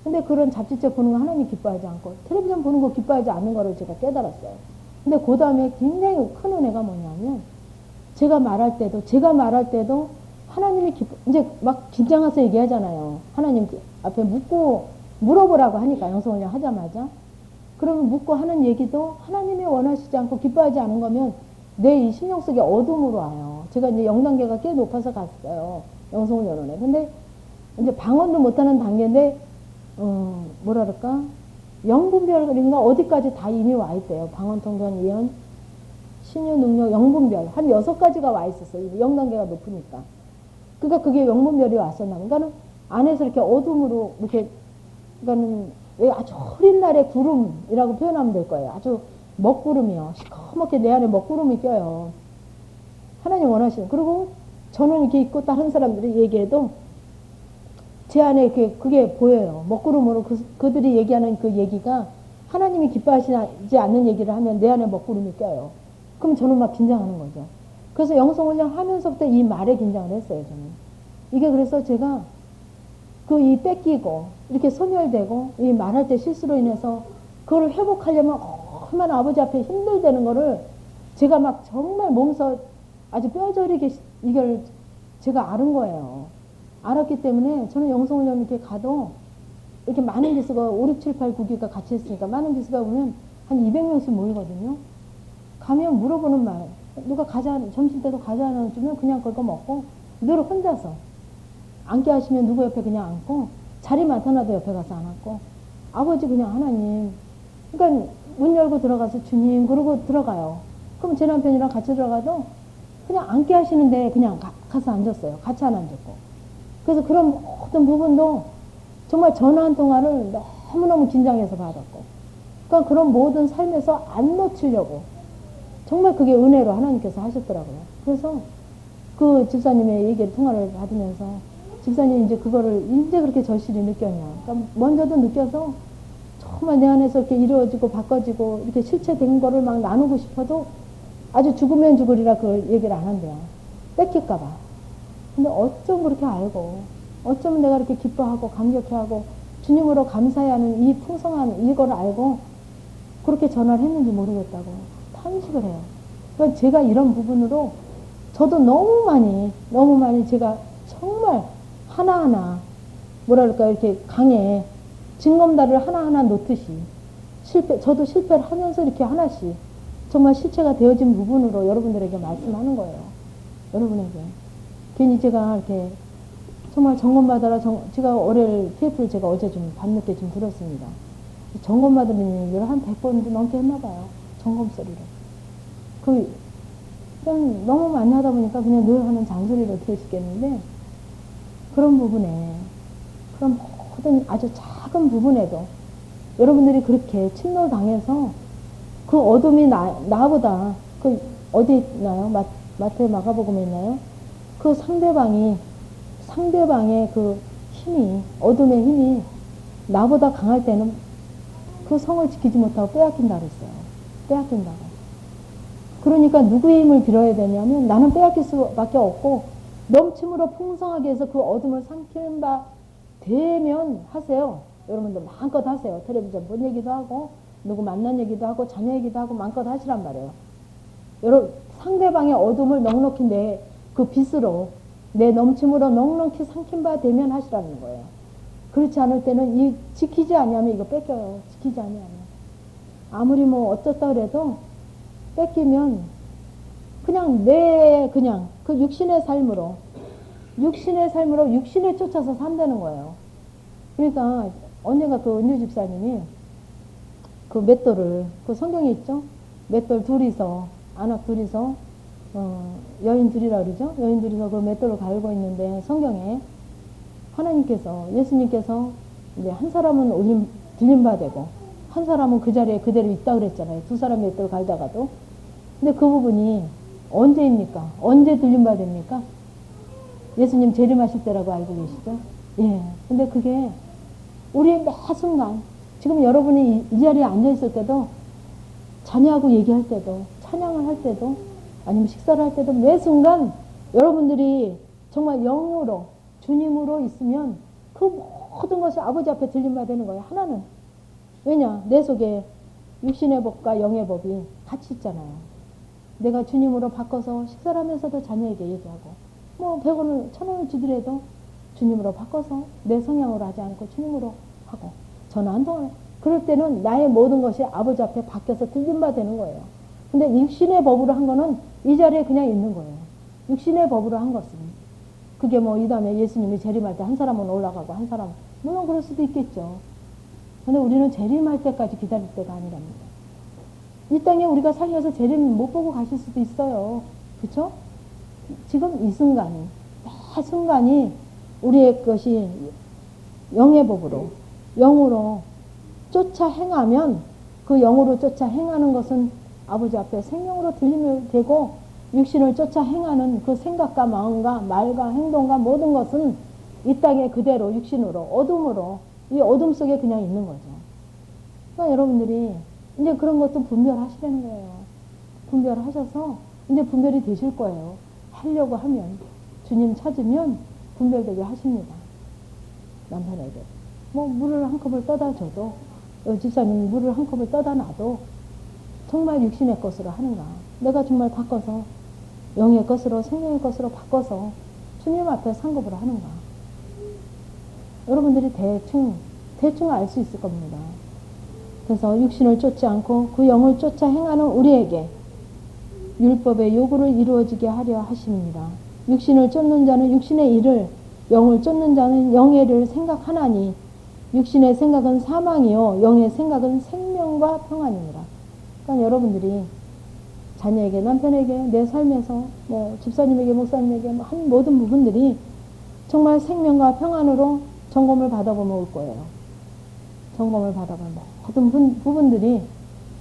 Speaker 1: 근데 그런 잡지책 보는 거 하나님 기뻐하지 않고 텔레비전 보는 거 기뻐하지 않는 거를 제가 깨달았어요. 근데 그 다음에 굉장히 큰 은혜가 뭐냐면 제가 말할 때도 하나님이 이제 막 긴장해서 얘기하잖아요. 하나님 앞에 물어보라고 하니까 영성훈련 하자마자. 그러면 묻고 하는 얘기도 하나님이 원하시지 않고 기뻐하지 않은 거면 내 이 심령 속에 어둠으로 와요. 제가 이제 영단계가 꽤 높아서 갔어요. 영성훈련원에. 근데 이제 방언도 못하는 단계인데, 뭐라 그럴까? 영분별인가 어디까지 다 이미 와 있대요. 방언, 통변, 예언, 신유, 능력, 영분별. 한 6가지가 와 있었어요. 영단계가 높으니까. 그러니까 그게 영분별이 왔었나. 그러니까는 안에서 이렇게 어둠으로, 이렇게, 그러니까는 왜 아주 흐린 날의 구름이라고 표현하면 될 거예요. 아주 먹구름이요. 시커멓게 내 안에 먹구름이 껴요. 하나님 원하시는. 그리고 저는 이렇게 있고 다른 사람들이 얘기해도 제 안에 그게 보여요. 먹구름으로 그들이 얘기하는 그 얘기가 하나님이 기뻐하시지 않는 얘기를 하면 내 안에 먹구름이 껴요. 그럼 저는 막 긴장하는 거죠. 그래서 영성훈련 하면서부터 이 말에 긴장을 했어요, 저는. 이게 그래서 제가 이 뺏기고, 이렇게 소멸되고, 이 말할 때 실수로 인해서 그걸 회복하려면 얼마나 아버지 앞에 힘들다는 거를 제가 막 정말 몸소 아주 뼈저리게 이걸 제가 알은 거예요. 알았기 때문에 저는 영성훈련 이렇게 가도 이렇게 많은 기수가 5, 6, 7, 8, 9기가 같이 했으니까 많은 기수가 보면 한 200명씩 모이거든요. 가면 물어보는 말, 누가 점심 때도 과자 하나 주면 그냥 그거 먹고 늘 혼자서 앉게 하시면 누구 옆에 그냥 앉고, 자리 맡아놔도 옆에 가서 안 앉고, 아버지 그냥 하나님. 그러니까 문 열고 들어가서 주님 그러고 들어가요. 그럼 제 남편이랑 같이 들어가도 그냥 앉게 하시는데 그냥 가서 앉았어요. 같이 안 앉았고. 그래서 그런 모든 부분도 정말 전화 한 통화를 너무너무 긴장해서 받았고, 그러니까 그런 모든 삶에서 안 놓치려고 정말 그게 은혜로 하나님께서 하셨더라고요. 그래서 그 집사님의 얘기를 통화를 받으면서 집사님이 이제 그거를 이제 그렇게 절실히 느꼈냐. 그러니까 먼저도 느껴서 정말 내 안에서 이렇게 이루어지고 바꿔지고 이렇게 실체된 거를 막 나누고 싶어도 아주 죽으면 죽으리라 그 얘기를 안 한대요. 뺏길까봐. 근데 어쩜 그렇게 알고 어쩌면 내가 이렇게 기뻐하고 감격해하고 주님으로 감사해하는 이 풍성한 이걸 알고 그렇게 전화를 했는지 모르겠다고 탄식을 해요. 그러니까 제가 이런 부분으로 저도 너무 많이 제가 정말 하나하나 뭐라 그럴까 이렇게 강에 징검다리를 하나하나 놓듯이 저도 실패를 하면서 이렇게 하나씩 정말 실체가 되어진 부분으로 여러분들에게 말씀하는 거예요. 여러분에게. 괜히 제가 이렇게 정말 점검받아라. 제가 월요일 TF를 제가 어제 좀 밤늦게 좀 들었습니다. 점검받으는 얘기를 한 100번도 넘게 했나 봐요. 점검 소리를. 그냥 너무 많이 하다 보니까 그냥 늘 하는 잔소리로 들으시겠는데 그런 부분에 그런 모든 아주 작은 부분에도 여러분들이 그렇게 침노당해서 그 어둠이 나보다 그 어디 있나요? 마태 마가복음에 있나요? 그 상대방의 그 힘이 어둠의 힘이 나보다 강할 때는 그 성을 지키지 못하고 빼앗긴다 그랬어요. 빼앗긴다고. 그러니까 누구의 힘을 빌어야 되냐면 나는 빼앗길 수밖에 없고 넘침으로 풍성하게 해서 그 어둠을 삼키는 바 되면 하세요. 여러분들 마음껏 하세요. 텔레비전 본 얘기도 하고 누구 만난 얘기도 하고 자녀 얘기도 하고 마음껏 하시란 말이에요. 여러분 상대방의 어둠을 넉넉히 내 그 빛으로 내 넘침으로 넉넉히 삼킨 바 되면 하시라는 거예요. 그렇지 않을 때는 이 지키지 아니하면 이거 뺏겨요. 지키지 아니하면 아무리 뭐 어쩌다 그래도 뺏기면 그냥 그냥 그 육신의 삶으로 육신에 쫓아서 산다는 거예요. 그러니까 언젠가 그 은유 집사님이 그 맷돌을 그 성경에 있죠. 맷돌 둘이서 안악 둘이서 여인 둘이라 그러죠. 여인 둘이서 그 맷돌을 갈고 있는데 성경에 하나님께서 예수님께서 이제 한 사람은 들림받고 한 사람은 그 자리에 그대로 있다 그랬잖아요. 두 사람이 맷돌 갈다가도. 근데 그 부분이 언제입니까? 언제 들림받습니까? 예수님 재림하실 때라고 알고 계시죠? 예. 근데 그게 우리의 매 순간 지금 여러분이 이 자리에 앉아 있을 때도 자녀하고 얘기할 때도 찬양을 할 때도 아니면 식사를 할 때도 매 순간 여러분들이 정말 영으로 주님으로 있으면 그 모든 것이 아버지 앞에 들림받는 거예요. 하나는. 왜냐? 내 속에 육신의 법과 영의 법이 같이 있잖아요. 내가 주님으로 바꿔서 식사를 하면서도 자녀에게 얘기하고 뭐 100원을 1000원을 주더라도 주님으로 바꿔서 내 성향으로 하지 않고 주님으로 하고 전화 한 통을 그럴 때는 나의 모든 것이 아버지 앞에 바뀌어서 들림받는 거예요. 근데 육신의 법으로 한 거는 이 자리에 그냥 있는 거예요. 육신의 법으로 한 것은 그게 뭐 이 다음에 예수님이 재림할 때 한 사람은 올라가고 한 사람은 물론 그럴 수도 있겠죠. 근데 우리는 재림할 때까지 기다릴 때가 아니랍니다. 이 땅에 우리가 살면서 재림 못 보고 가실 수도 있어요. 그렇죠? 지금 이 순간이 매 순간이 우리의 것이 영의 법으로 영으로 쫓아 행하면 그 영으로 쫓아 행하는 것은 아버지 앞에 생명으로 들리면 되고 육신을 쫓아 행하는 그 생각과 마음과 말과 행동과 모든 것은 이 땅에 그대로 육신으로 어둠으로 이 어둠 속에 그냥 있는 거죠. 그러니까 여러분들이 이제 그런 것도 분별하시라는 거예요. 분별하셔서 이제 분별이 되실 거예요. 하려고 하면 주님 찾으면 분별되게 하십니다. 남편에게 뭐 물을 한 컵을 떠다 줘도 집사님 물을 한 컵을 떠다 놔도 정말 육신의 것으로 하는가 내가 정말 바꿔서 영의 것으로 생명의 것으로 바꿔서 주님 앞에 상급을 하는가 여러분들이 대충 알 수 있을 겁니다. 그래서 육신을 쫓지 않고 그 영을 쫓아 행하는 우리에게 율법의 요구를 이루어지게 하려 하십니다. 육신을 쫓는 자는 육신의 일을 영을 쫓는 자는 영의 일을 생각하나니 육신의 생각은 사망이요 영의 생각은 생명과 평안이니라. 그러니까 여러분들이 자녀에게 남편에게 내 삶에서 뭐 집사님에게 목사님에게 한 모든 부분들이 정말 생명과 평안으로 점검을 받아보면 올 거예요. 점검을 받아보면 모든 부분들이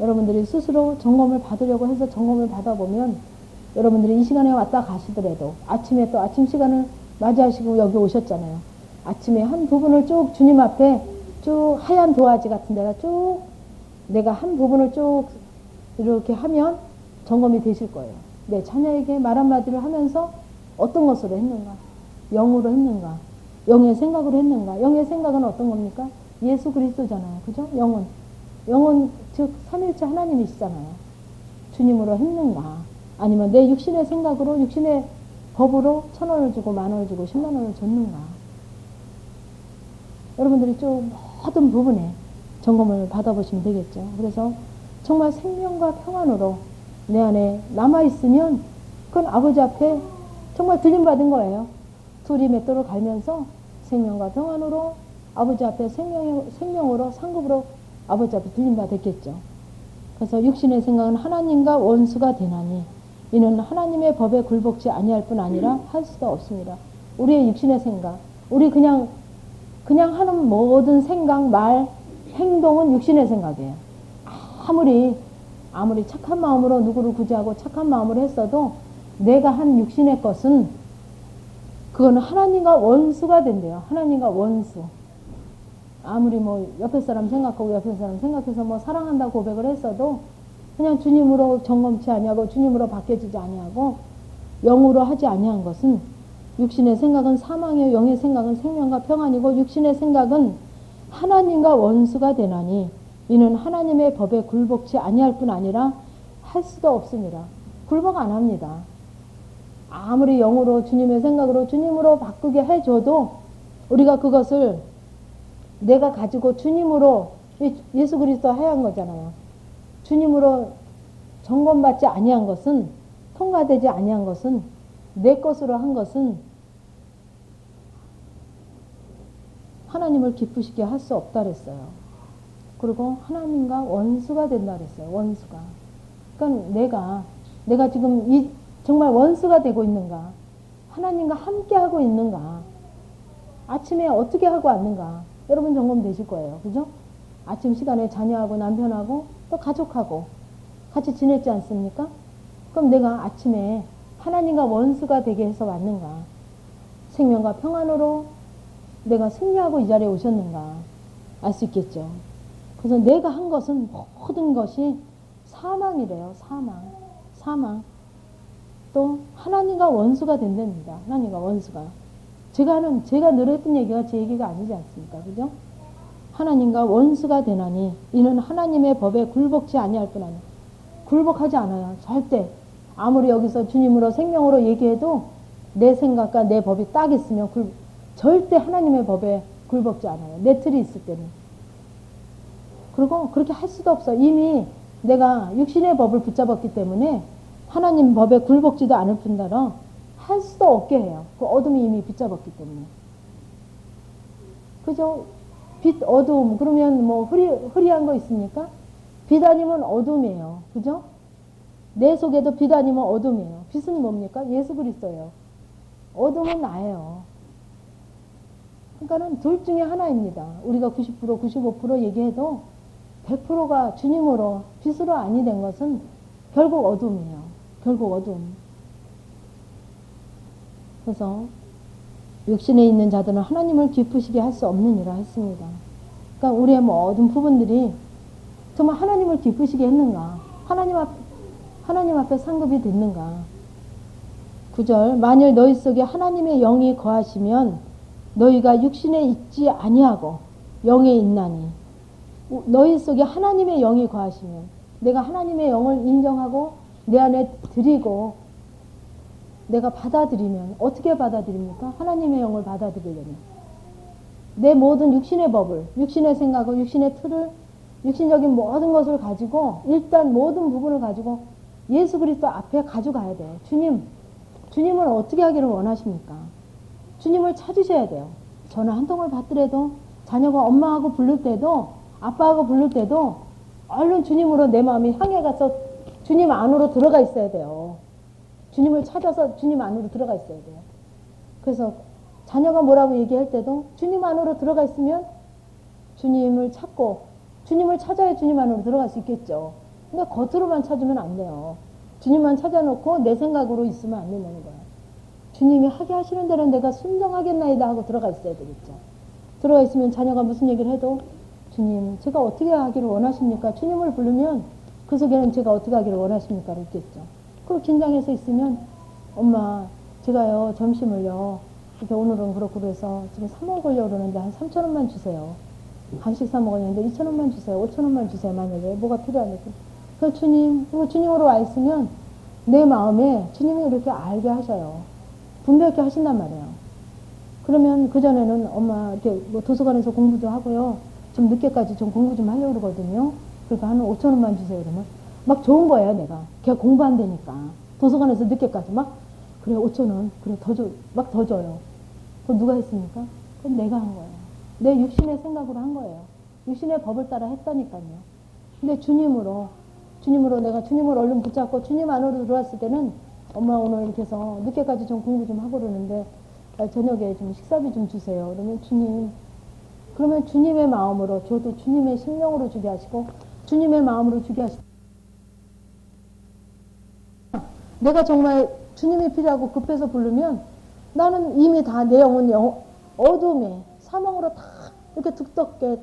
Speaker 1: 여러분들이 스스로 점검을 받으려고 해서 점검을 받아보면 여러분들이 이 시간에 왔다 가시더라도 아침에 또 아침 시간을 맞이하시고 여기 오셨잖아요. 아침에 한 부분을 쭉 주님 앞에 쭉 하얀 도화지 같은 데가 쭉 내가 한 부분을 쭉 이렇게 하면 점검이 되실 거예요. 내 자녀에게 말 한마디를 하면서 어떤 것으로 했는가? 영으로 했는가? 영의 생각으로 했는가? 영의 생각은 어떤 겁니까? 예수 그리스도잖아요. 그죠? 영은. 영은 즉 삼일체 하나님이시잖아요. 주님으로 했는가? 아니면 내 육신의 생각으로 육신의 법으로 1,000원을 주고 10,000원을 주고 10만 원을 줬는가? 여러분들이 좀 모든 부분에 점검을 받아보시면 되겠죠. 그래서 정말 생명과 평안으로 내 안에 남아있으면 그건 아버지 앞에 정말 들림받은 거예요. 둘이 맷돌을 갈면서 생명과 평안으로 아버지 앞에 생명으로 상급으로 아버지 앞에 들림받았겠죠. 그래서 육신의 생각은 하나님과 원수가 되나니 이는 하나님의 법에 굴복지 아니할 뿐 아니라 할 수도 없습니다. 우리의 육신의 생각, 우리 그냥 하는 모든 생각, 말, 행동은 육신의 생각이에요. 아무리 착한 마음으로 누구를 구제하고 착한 마음으로 했어도 내가 한 육신의 것은 그거는 하나님과 원수가 된대요. 하나님과 원수. 아무리 뭐 옆에 사람 생각하고 옆에 사람 생각해서 뭐 사랑한다고 고백을 했어도 그냥 주님으로 점검치 아니하고 주님으로 바뀌어지지 아니하고 영으로 하지 아니한 것은 육신의 생각은 사망이요 영의 생각은 생명과 평안이고 육신의 생각은 하나님과 원수가 되나니 이는 하나님의 법에 굴복치 아니할 뿐 아니라 할 수도 없습니다. 굴복 안 합니다. 아무리 영으로 주님의 생각으로 주님으로 바꾸게 해줘도 우리가 그것을 내가 가지고 주님으로 예수 그리스도 하얀 거잖아요. 주님으로 점검받지 아니한 것은 통과되지 아니한 것은 내 것으로 한 것은 하나님을 기쁘시게 할 수 없다 그랬어요. 그리고 하나님과 원수가 된다 그랬어요. 원수가. 그러니까 내가 지금 정말 원수가 되고 있는가? 하나님과 함께 하고 있는가? 아침에 어떻게 하고 왔는가? 여러분 점검 되실 거예요. 그죠? 아침 시간에 자녀하고 남편하고 또 가족하고 같이 지냈지 않습니까? 그럼 내가 아침에 하나님과 원수가 되게 해서 왔는가? 생명과 평안으로 내가 승리하고 이 자리에 오셨는가? 알 수 있겠죠. 그래서 내가 한 것은 모든 것이 사망이래요. 사망. 또 하나님과 원수가 된답니다. 하나님과 원수가. 제가 늘 했던 얘기가 제 얘기가 아니지 않습니까? 그죠? 하나님과 원수가 되나니 이는 하나님의 법에 굴복치 아니할 뿐 아니라 굴복하지 않아요. 절대. 아무리 여기서 주님으로 생명으로 얘기해도 내 생각과 내 법이 딱 있으면 절대 하나님의 법에 굴복지 않아요. 내 틀이 있을 때는. 그리고 그렇게 할 수도 없어. 이미 내가 육신의 법을 붙잡았기 때문에 하나님 법에 굴복지도 않을 뿐더러 할 수도 없게 해요. 그 어둠이 이미 붙잡았기 때문에. 그죠? 빛, 어둠. 그러면 뭐 흐리한 거 있습니까? 빛 아니면 어둠이에요. 그죠? 내 속에도 빛 아니면 어둠이에요. 빛은 뭡니까? 예수 그리스도예요. 어둠은 나예요. 그러니까는 둘 중에 하나입니다. 우리가 90%, 95% 얘기해도 100%가 주님으로 빛으로 아니 된 것은 결국 어둠이에요. 결국 어둠. 그래서 육신에 있는 자들은 하나님을 기쁘시게 할 수 없느니라 했습니다. 그러니까 우리의 모든 부분들이 정말 하나님을 기쁘시게 했는가? 하나님 앞에 상급이 됐는가? 9절 만일 너희 속에 하나님의 영이 거하시면 너희가 육신에 있지 아니하고 영에 있나니 너희 속에 하나님의 영이 거하시면 내가 하나님의 영을 인정하고 내 안에 드리고 내가 받아들이면 어떻게 받아들입니까? 하나님의 영을 받아들이려면 내 모든 육신의 법을 육신의 생각을 육신의 틀을 육신적인 모든 것을 가지고 일단 모든 부분을 가지고 예수 그리스도 앞에 가져가야 돼요. 주님을 어떻게 하기를 원하십니까? 주님을 찾으셔야 돼요. 전화 한 통을 받더라도 자녀가 엄마하고 부를 때도 아빠하고 부를 때도 얼른 주님으로 내 마음이 향해 가서 주님 안으로 들어가 있어야 돼요. 주님을 찾아서 주님 안으로 들어가 있어야 돼요. 그래서 자녀가 뭐라고 얘기할 때도 주님 안으로 들어가 있으면 주님을 찾고 주님을 찾아야 주님 안으로 들어갈 수 있겠죠. 근데 겉으로만 찾으면 안 돼요. 주님만 찾아놓고 내 생각으로 있으면 안 된다는 거야. 주님이 하게 하시는 대로 내가 순종하겠나이다 하고 들어가 있어야 되겠죠. 들어가 있으면 자녀가 무슨 얘기를 해도 주님 제가 어떻게 하기를 원하십니까? 주님을 부르면 그 속에는 제가 어떻게 하기를 원하십니까? 그랬겠죠. 그리고 긴장해서 있으면 엄마 제가요 점심을요 이렇게 오늘은 그렇고 그래서 지금 사 먹으려고 그러는데 한 3천 원만 주세요. 간식 사 먹었는데 2천 원만 주세요. 5천 원만 주세요. 만약에 뭐가 필요하면. 그 주님, 주님으로 와 있으면 내 마음에 주님이 이렇게 알게 하셔요. 분별케 하신단 말이에요. 그러면 그전에는 엄마 이렇게 뭐 도서관에서 공부도 하고요. 좀 늦게까지 좀 공부 좀 하려고 그러거든요. 그러니까 한 5천 원만 주세요. 그러면 막 좋은 거예요, 내가. 걔 공부 안 되니까. 도서관에서 늦게까지 막, 그래, 5천 원. 그래, 더 줘. 막 더 줘요. 그건 누가 했습니까? 그건 내가 한 거예요. 내 육신의 생각으로 한 거예요. 육신의 법을 따라 했다니까요. 근데 주님으로 내가 주님을 얼른 붙잡고 주님 안으로 들어왔을 때는 엄마 오늘 이렇게 해서 늦게까지 좀 공부 좀 하고 그러는데 저녁에 좀 식사비 좀 주세요. 그러면 그러면 주님의 마음으로 저도 주님의 심령으로 주게 하시고 주님의 마음으로 주게 하시고 내가 정말 주님이 필요하고 급해서 부르면 나는 이미 다 내 영은 어둠에 사망으로 다 이렇게 두텁게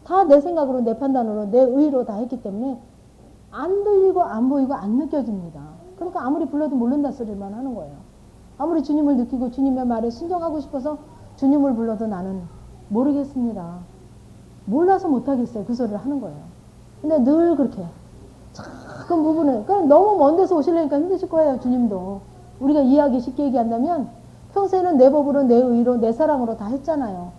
Speaker 1: 다 내 생각으로 내 판단으로 내 의로 다 했기 때문에 안 들리고 안 보이고 안 느껴집니다. 그러니까 아무리 불러도 모른다 소리만 하는 거예요. 아무리 주님을 느끼고 주님의 말에 순종하고 싶어서 주님을 불러도 나는 모르겠습니다. 몰라서 못하겠어요. 그 소리를 하는 거예요. 근데 늘 그렇게 작은 부분을 그러니까 너무 먼 데서 오시려니까 힘드실 거예요. 주님도. 우리가 이해하기 쉽게 얘기한다면 평소에는 내 법으로 내 의로 내 사랑으로 다 했잖아요.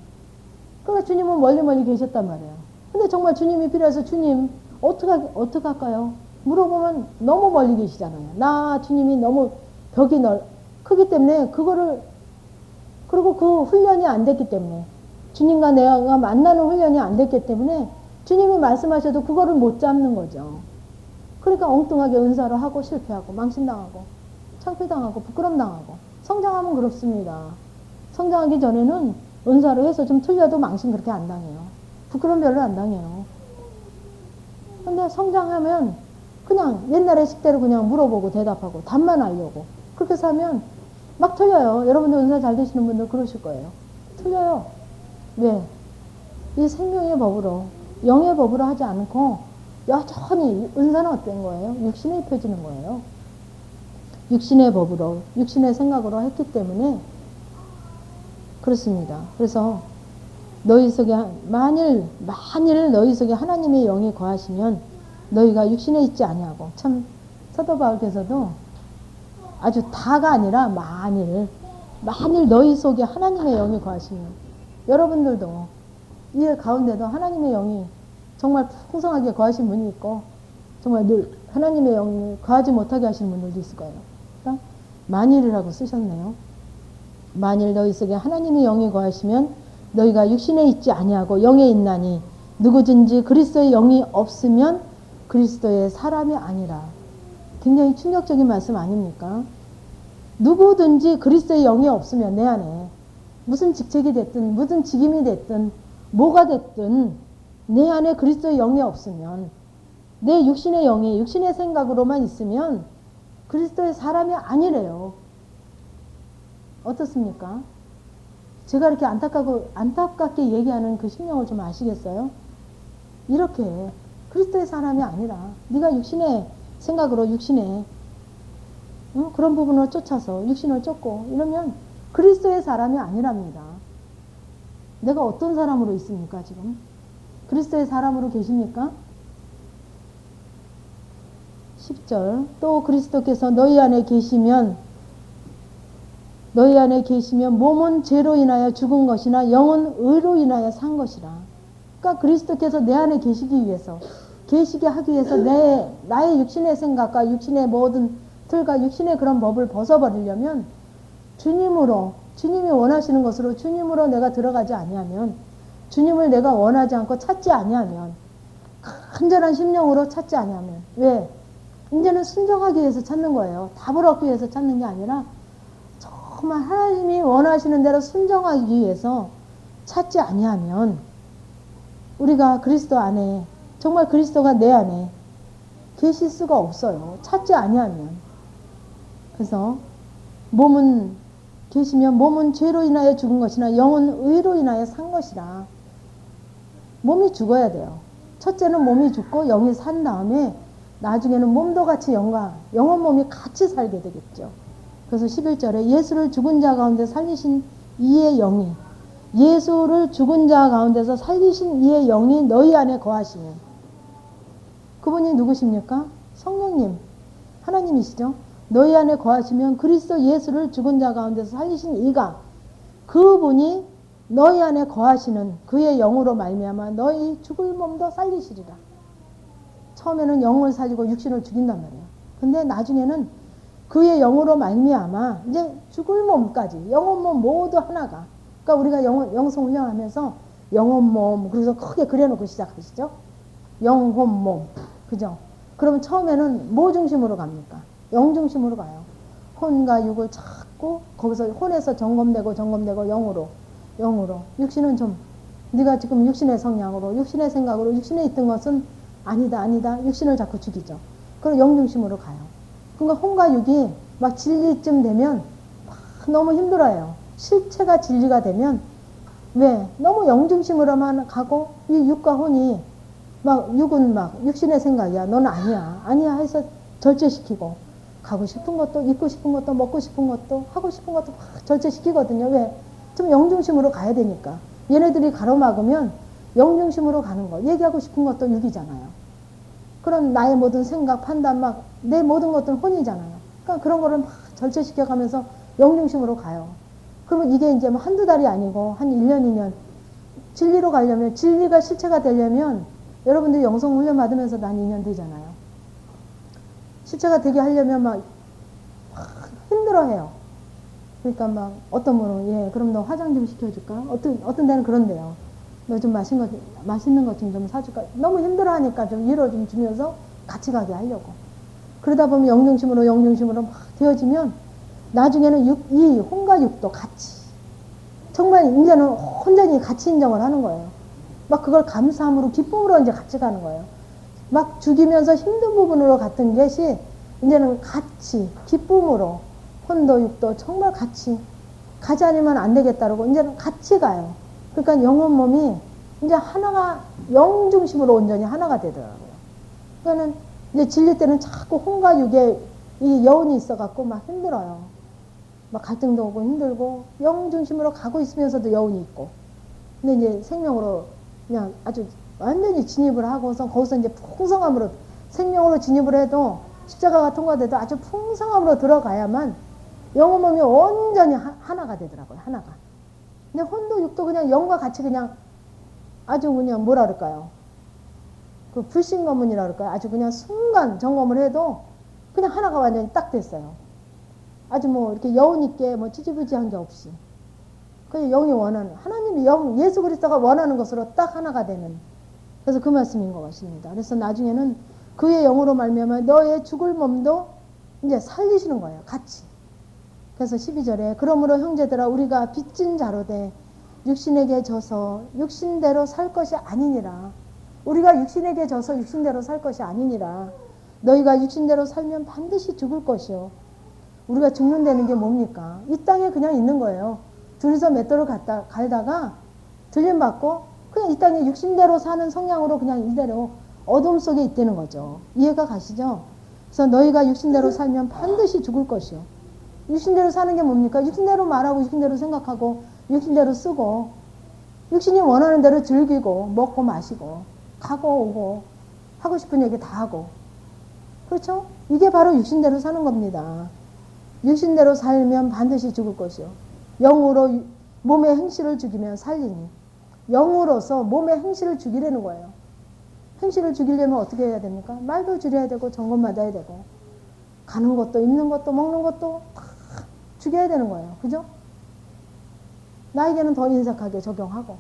Speaker 1: 그러니까 주님은 멀리 계셨단 말이에요. 근데 정말 주님이 필요해서 주님 어떻게 할까요? 물어보면 너무 멀리 계시잖아요. 주님이 너무 벽이 크기 때문에 그리고 그 훈련이 안 됐기 때문에 주님과 내가 만나는 훈련이 안 됐기 때문에 주님이 말씀하셔도 그거를 못 잡는 거죠. 그러니까 엉뚱하게 은사를 하고 실패하고 망신당하고 창피당하고 부끄럼당하고 성장하면 그렇습니다. 성장하기 전에는 은사를 해서 좀 틀려도 망신 그렇게 안 당해요. 부끄럼 별로 안 당해요. 근데 성장하면 그냥 옛날의 식대로 그냥 물어보고 대답하고 답만 알려고 그렇게 사면 막 틀려요. 여러분들 은사 잘 되시는 분들 그러실 거예요. 틀려요. 왜? 이 생명의 법으로 영의 법으로 하지 않고 여전히 은사는 어떤 거예요? 육신에 입혀지는 거예요. 육신의 법으로 육신의 생각으로 했기 때문에 그렇습니다. 그래서 너희 속에 만일 너희 속에 하나님의 영이 거하시면 너희가 육신에 있지 아니하고 참 사도 바울께서도 아주 다가 아니라 만일 너희 속에 하나님의 영이 거하시면 여러분들도 이 가운데도 하나님의 영이 정말 풍성하게 거하신 분이 있고 정말 늘 하나님의 영이 거하지 못하게 하시는 분들도 있을 거예요. 그러니까 만일이라고 쓰셨네요. 만일 너희 속에 하나님의 영이 거하시면 너희가 육신에 있지 아니하고 영에 있나니 누구든지 그리스도의 영이 없으면 그리스도의 사람이 아니라. 굉장히 충격적인 말씀 아닙니까? 누구든지 그리스도의 영이 없으면 내 안에 무슨 직책이 됐든 무슨 직임이 됐든 뭐가 됐든 내 안에 그리스도의 영이 없으면 내 육신의 영이 육신의 생각으로만 있으면 그리스도의 사람이 아니래요. 어떻습니까? 제가 이렇게 안타깝게 얘기하는 그 심령을 좀 아시겠어요? 이렇게 그리스도의 사람이 아니라 네가 육신의 생각으로 육신의 그런 부분을 쫓아서 육신을 쫓고 이러면 그리스도의 사람이 아니랍니다. 내가 어떤 사람으로 있습니까 지금? 그리스도의 사람으로 계십니까? 10절 또 그리스도께서 너희 안에 계시면 몸은 죄로 인하여 죽은 것이나 영은 의로 인하여 산 것이라. 그러니까 그리스도께서 내 안에 계시게 하기 위해서 나의 육신의 생각과 육신의 모든 틀과 육신의 그런 법을 벗어버리려면 주님이 원하시는 것으로 주님으로 내가 들어가지 아니하면 주님을 내가 원하지 않고 찾지 아니하면 간절한 심령으로 찾지 아니하면 왜? 이제는 순종하기 위해서 찾는 거예요. 답을 얻기 위해서 찾는 게 아니라 정말 하나님이 원하시는 대로 순종하기 위해서 찾지 아니하면 우리가 그리스도 안에 정말 그리스도가 내 안에 계실 수가 없어요. 찾지 아니하면. 그래서 몸은 죄로 인하여 죽은 것이나 영은 의로 인하여 산 것이라. 몸이 죽어야 돼요. 첫째는 몸이 죽고 영이 산 다음에 나중에는 몸도 같이 영원 몸이 같이 살게 되겠죠. 그래서 11절에 예수를 죽은 자 가운데 살리신 이의 영이, 예수를 죽은 자 가운데서 살리신 이의 영이 너희 안에 거하시면, 그분이 누구십니까? 성령님, 하나님이시죠. 너희 안에 거하시면 그리스도 예수를 죽은 자 가운데서 살리신 이가, 그분이 너희 안에 거하시는 그의 영으로 말미암아 너희 죽을 몸도 살리시리라. 처음에는 영을 살리고 육신을 죽인단 말이에요. 근데 나중에는 그의 영으로 말미암아 이제 죽을 몸까지, 영혼 몸 모두 하나가. 그러니까 우리가 영성 훈련하면서 영혼 몸, 그래서 크게 그려놓고 시작하시죠. 영혼 몸, 그죠? 그러면 처음에는 뭐 중심으로 갑니까? 영 중심으로 가요. 혼과 육을 찾고 거기서 혼에서 점검되고 영으로. 육신은 좀 네가 지금 육신의 성향으로, 육신의 생각으로, 육신에 있던 것은 아니다. 육신을 자꾸 죽이죠. 그럼 영 중심으로 가요. 그러니까 혼과 육이 막 진리쯤 되면 너무 힘들어요. 실체가 진리가 되면 왜? 너무 영 중심으로만 가고 이 육과 혼이 막 육은 막 육신의 생각이야. 넌 아니야 해서 절제시키고 가고 싶은 것도, 입고 싶은 것도, 먹고 싶은 것도, 하고 싶은 것도 막 절제시키거든요. 왜? 좀 영중심으로 가야 되니까. 얘네들이 가로막으면 영중심으로 가는 거. 얘기하고 싶은 것도 육이잖아요. 그런 나의 모든 생각, 판단, 막 내 모든 것들은 혼이잖아요. 그러니까 그런 거를 막 절제시켜가면서 영중심으로 가요. 그러면 이게 이제 뭐 한두 달이 아니고 한 1년, 2년. 진리로 가려면, 진리가 실체가 되려면 여러분들이 영성 훈련 받으면서 난 2년 되잖아요. 실체가 되게 하려면 막 힘들어해요. 그러니까 막 어떤 분은 그럼 너 화장 좀 시켜줄까? 어떤 데는 그런데요. 너 좀 맛있는 것 좀 사줄까? 너무 힘들어하니까 좀 위로 좀 주면서 같이 가게 하려고. 그러다 보면 영중심으로 막 되어지면 나중에는 이 혼과 육도 같이, 정말 이제는 혼전히 같이 인정을 하는 거예요. 막 그걸 감사함으로, 기쁨으로 이제 같이 가는 거예요. 막 죽이면서 힘든 부분으로 갔던 것이 이제는 같이 기쁨으로, 혼도 육도 정말 같이 가지 않으면 안 되겠다라고 이제는 같이 가요. 그러니까 영혼 몸이 이제 하나가, 영 중심으로 온전히 하나가 되더라고요. 그러니까는 이제 진리 때는 자꾸 혼과 육에 이 여운이 있어갖고 막 힘들어요. 막 갈등도 오고 힘들고 영 중심으로 가고 있으면서도 여운이 있고. 근데 이제 생명으로 그냥 아주 완전히 진입을 하고서 거기서 이제 풍성함으로, 생명으로 진입을 해도 십자가가 통과돼도 아주 풍성함으로 들어가야만 영혼 몸이 온전히 하나가 되더라고요. 하나가. 근데 혼도 육도 그냥 영과 같이 그냥 아주 그냥 뭐라 그럴까요? 그 불신검문이라 그럴까요? 아주 그냥 순간 점검을 해도 그냥 하나가 완전히 딱 됐어요. 아주 뭐 이렇게 여운 있게 뭐 찌지부지한 게 없이. 그냥 영이 원하는, 하나님이 예수 그리스도가 원하는 것으로 딱 하나가 되는. 그래서 그 말씀인 것 같습니다. 그래서 나중에는 그의 영으로 말미암아 너의 죽을 몸도 이제 살리시는 거예요. 같이. 그래서 12절에 그러므로 형제들아 우리가 빚진 자로 돼 육신에게 져서 육신대로 살 것이 아니니라. 우리가 육신에게 져서 육신대로 살 것이 아니니라. 너희가 육신대로 살면 반드시 죽을 것이요. 우리가 죽는다는 게 뭡니까? 이 땅에 그냥 있는 거예요. 둘이서 맷돌을 갈다가 들림받고 그냥 이 땅에 육신대로 사는 성향으로 그냥 이대로 어둠 속에 있다는 거죠. 이해가 가시죠? 그래서 너희가 육신대로 살면 반드시 죽을 것이요. 육신대로 사는 게 뭡니까? 육신대로 말하고 육신대로 생각하고 육신대로 쓰고 육신이 원하는 대로 즐기고 먹고 마시고 가고 오고 하고 싶은 얘기 다 하고, 그렇죠? 이게 바로 육신대로 사는 겁니다. 육신대로 살면 반드시 죽을 것이요. 영으로 몸의 행실을 죽이면 살리니. 영으로서 몸의 행실을 죽이려는 거예요. 행실을 죽이려면 어떻게 해야 됩니까? 말도 줄여야 되고 점검 받아야 되고 가는 것도 입는 것도 먹는 것도 다 죽여야 되는 거예요. 그죠? 나에게는 더 인색하게 적용하고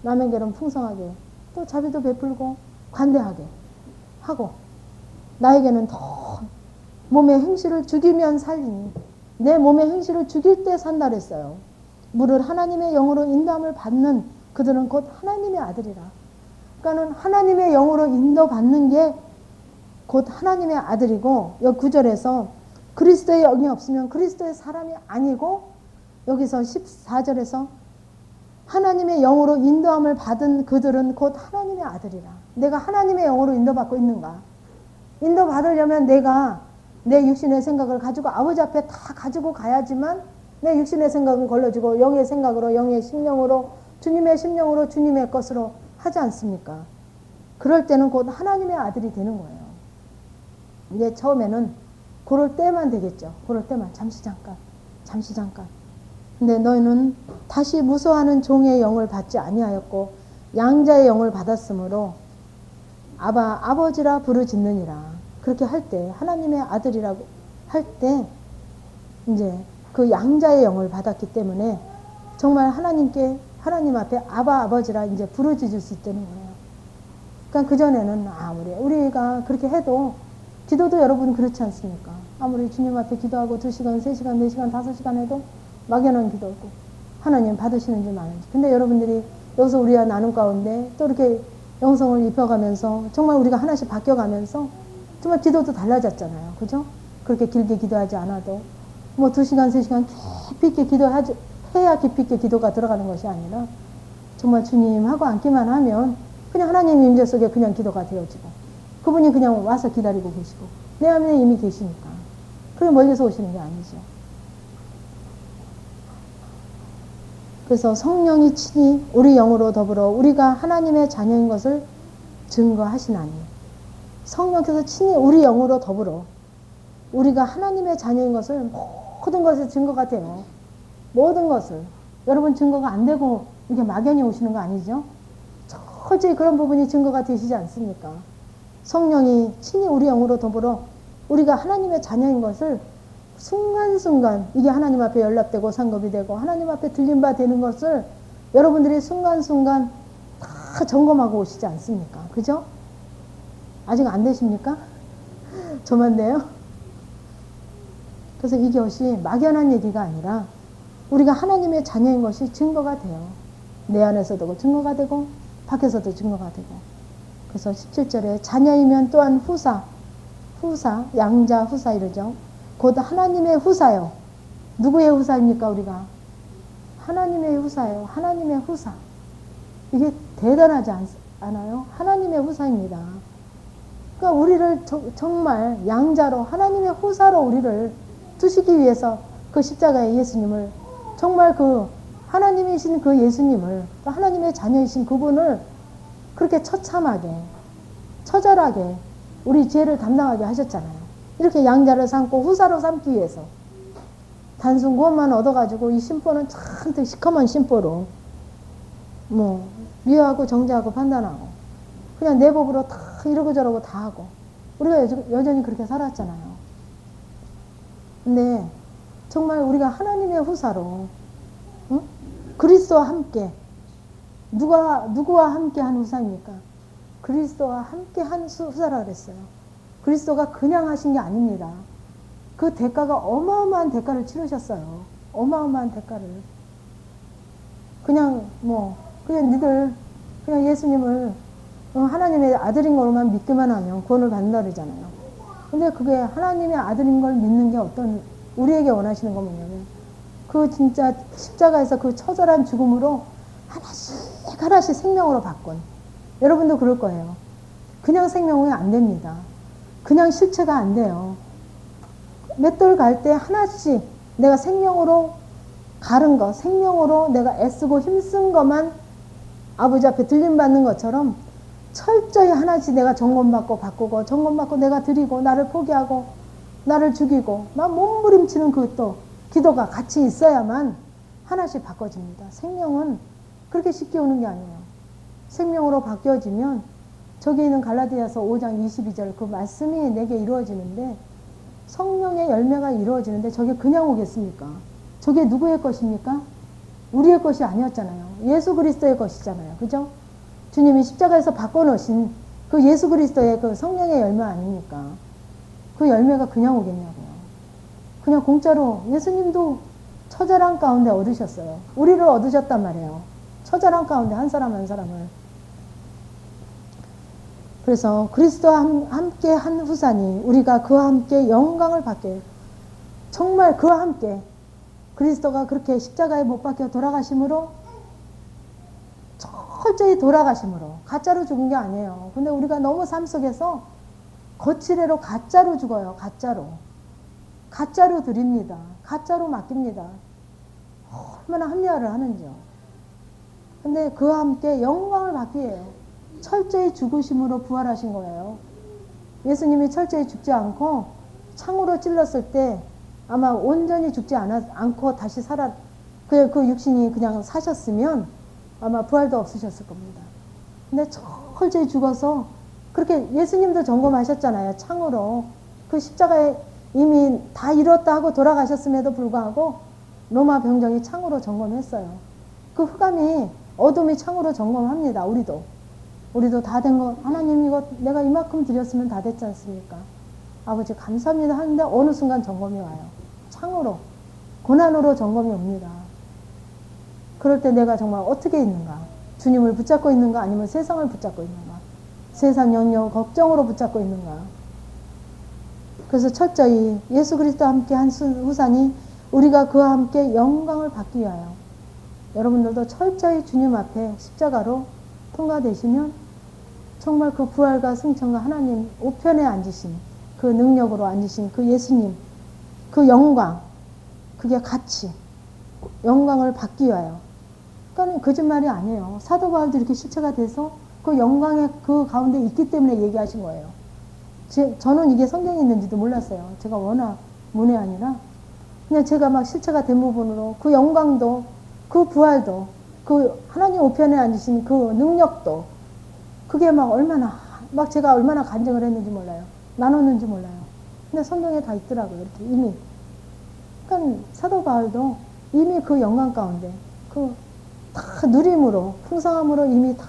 Speaker 1: 남에게는 풍성하게 또 자비도 베풀고 관대하게 하고, 나에게는 더 몸의 행실을 죽이면 살리니. 내 몸의 행실을 죽일 때 산다 그랬어요. 물을 하나님의 영으로 인도함을 받는 그들은 곧 하나님의 아들이라. 그러니까는 하나님의 영으로 인도받는 게 곧 하나님의 아들이고, 여기 9절에서 그리스도의 영이 없으면 그리스도의 사람이 아니고, 여기서 14절에서 하나님의 영으로 인도함을 받은 그들은 곧 하나님의 아들이라. 내가 하나님의 영으로 인도받고 있는가? 인도받으려면 내가 내 육신의 생각을 가지고 아버지 앞에 다 가지고 가야지만 내 육신의 생각은 걸러지고 영의 생각으로 영의 심령으로 주님의 심령으로 주님의 것으로 하지 않습니까? 그럴 때는 곧 하나님의 아들이 되는 거예요. 이제 처음에는 그럴 때만 되겠죠. 그럴 때만 잠시 잠깐. 근데 너희는 다시 무서워하는 종의 영을 받지 아니하였고 양자의 영을 받았으므로 아바 아버지라 부르짖느니라. 그렇게 할 때 하나님의 아들이라고 할 때 이제 그 양자의 영을 받았기 때문에 정말 하나님 앞에 아바 아버지라 이제 부르짖을 수 있다는 거예요. 그러니까 그전에는 아무리 우리가 그렇게 해도 기도도 여러분 그렇지 않습니까? 아무리 주님 앞에 기도하고 2시간, 3시간, 4시간, 5시간 해도 막연한 기도고 하나님 받으시는지 마는지. 근데 여러분들이 여기서 우리와 나눔 가운데 또 이렇게 영성을 입혀가면서 정말 우리가 하나씩 바뀌어가면서 정말 기도도 달라졌잖아요. 그죠? 그렇게 길게 기도하지 않아도 뭐 2시간, 3시간 깊이 있게 해야 깊이 있게 기도가 들어가는 것이 아니라 정말 주님하고 앉기만 하면 그냥 하나님 임재 속에 그냥 기도가 되어지고 그분이 그냥 와서 기다리고 계시고 내 안에 이미 계시니까 그게 멀리서 오시는 게 아니죠. 그래서 성령이 친히 우리 영으로 더불어 우리가 하나님의 자녀인 것을 증거하시나니 성령께서 친히 우리 영으로 더불어 우리가 하나님의 자녀인 것을 모든 것의 증거가 돼요. 모든 것을. 여러분 증거가 안 되고 이렇게 막연히 오시는 거 아니죠? 철저히 그런 부분이 증거가 되시지 않습니까? 성령이 친히 우리 영으로 더불어 우리가 하나님의 자녀인 것을 순간순간 이게 하나님 앞에 연락되고 상급이 되고 하나님 앞에 들린 바 되는 것을 여러분들이 순간순간 다 점검하고 오시지 않습니까? 그죠? 아직 안 되십니까? 저만 돼요? 그래서 이것이 막연한 얘기가 아니라 우리가 하나님의 자녀인 것이 증거가 돼요. 내 안에서도 증거가 되고 밖에서도 증거가 되고. 그래서 17절에 자녀이면 또한 후사, 양자 후사 이러죠. 곧 하나님의 후사요. 누구의 후사입니까 우리가? 하나님의 후사요. 하나님의 후사. 이게 대단하지 않아요? 하나님의 후사입니다. 그러니까 우리를 정말 양자로 하나님의 후사로 우리를 두시기 위해서 그 십자가의 예수님을 정말 그 하나님이신 그 예수님을 하나님의 자녀이신 그분을 그렇게 처참하게 처절하게 우리 죄를 담당하게 하셨잖아요. 이렇게 양자를 삼고 후사로 삼기 위해서 단순 구원만 얻어가지고 이 심보는 참 시커먼 심보로 뭐 미워하고 정죄하고 판단하고 그냥 내 법으로 다 이러고 저러고 다 하고 우리가 여전히 그렇게 살았잖아요. 근데 정말 우리가 하나님의 후사로 응? 그리스도와 함께 누구와 함께 한 후사입니까? 그리스도와 함께 한 후사라 그랬어요. 그리스도가 그냥 하신 게 아닙니다. 그 대가가 어마어마한 대가를 치르셨어요. 어마어마한 대가를. 그냥 니들 그냥 예수님을 하나님의 아들인 걸로만 믿기만 하면 구원을 받는다 그러잖아요. 근데 그게 하나님의 아들인 걸 믿는 게 우리에게 원하시는 건 뭐냐면 그 진짜 십자가에서 그 처절한 죽음으로 하나씩 생명으로 바꾼. 여러분도 그럴 거예요. 그냥 생명이 안 됩니다. 그냥 실체가 안 돼요. 맷돌 갈 때 하나씩 내가 생명으로 가른 거, 생명으로 내가 애쓰고 힘쓴 것만 아버지 앞에 들림받는 것처럼 철저히 하나씩 내가 점검받고 바꾸고 점검받고 내가 드리고 나를 포기하고 나를 죽이고 막 몸부림치는 그것도 기도가 같이 있어야만 하나씩 바꿔집니다. 생명은 그렇게 쉽게 오는 게 아니에요. 생명으로 바뀌어지면 저기 있는 갈라디아서 5장 22절 그 말씀이 내게 이루어지는데 성령의 열매가 이루어지는데 저게 그냥 오겠습니까? 저게 누구의 것입니까? 우리의 것이 아니었잖아요. 예수 그리스도의 것이잖아요. 그죠? 주님이 십자가에서 바꿔놓으신 그 예수 그리스도의 그 성령의 열매 아닙니까? 그 열매가 그냥 오겠냐고요. 그냥 공짜로 예수님도 처절한 가운데 얻으셨어요. 우리를 얻으셨단 말이에요. 처절한 가운데 한 사람 한 사람을. 그래서 그리스도와 함께 한 후사니 우리가 그와 함께 영광을 받게 정말 그와 함께 그리스도가 그렇게 십자가에 못 박혀 돌아가심으로 철저히 돌아가심으로 가짜로 죽은 게 아니에요. 근데 우리가 너무 삶 속에서 거칠애로 가짜로 죽어요. 가짜로 드립니다. 가짜로 맡깁니다. 얼마나 합리화를 하는지요. 근데 그와 함께 영광을 받기 위해요. 철저히 죽으심으로 부활하신 거예요. 예수님이 철저히 죽지 않고 창으로 찔렀을 때 아마 온전히 죽지 않고 다시 그 육신이 그냥 사셨으면 아마 부활도 없으셨을 겁니다. 근데 철저히 죽어서 그렇게 예수님도 점검하셨잖아요. 창으로. 그 십자가에 이미 다 이뤘다 하고 돌아가셨음에도 불구하고 로마 병정이 창으로 점검했어요. 그 흑암이 어둠이 창으로 점검합니다. 우리도 다 된 거, 하나님 이거 내가 이만큼 드렸으면 다 됐지 않습니까? 아버지 감사합니다 하는데 어느 순간 점검이 와요. 창으로, 고난으로 점검이 옵니다. 그럴 때 내가 정말 어떻게 있는가? 주님을 붙잡고 있는가? 아니면 세상을 붙잡고 있는가? 세상 영역 걱정으로 붙잡고 있는가? 그래서 철저히 예수 그리스도와 함께 한 후산이 우리가 그와 함께 영광을 받기 위하여 여러분들도 철저히 주님 앞에 십자가로 통과되시면 정말 그 부활과 승천과 하나님 우편에 앉으신 그 능력으로 앉으신 그 예수님 그 영광 그게 같이 영광을 받기 위하여 그러니까 거짓말이 아니에요. 사도 바울도 이렇게 실체가 돼서 그 영광의 그 가운데 있기 때문에 얘기하신 거예요. 저는 이게 성경에 있는지도 몰랐어요. 제가 워낙 문외한이라 그냥 제가 막 실체가 된 부분으로 그 영광도 그 부활도 그 하나님 우편에 앉으신 그 능력도 그게 막 얼마나 막 제가 얼마나 간증을 했는지 몰라요. 나눴는지 몰라요. 근데 성경에 다 있더라고요. 이렇게 이미. 그러니까 사도 바울도 이미 그 영광 가운데 그 다 누림으로 풍성함으로 이미 다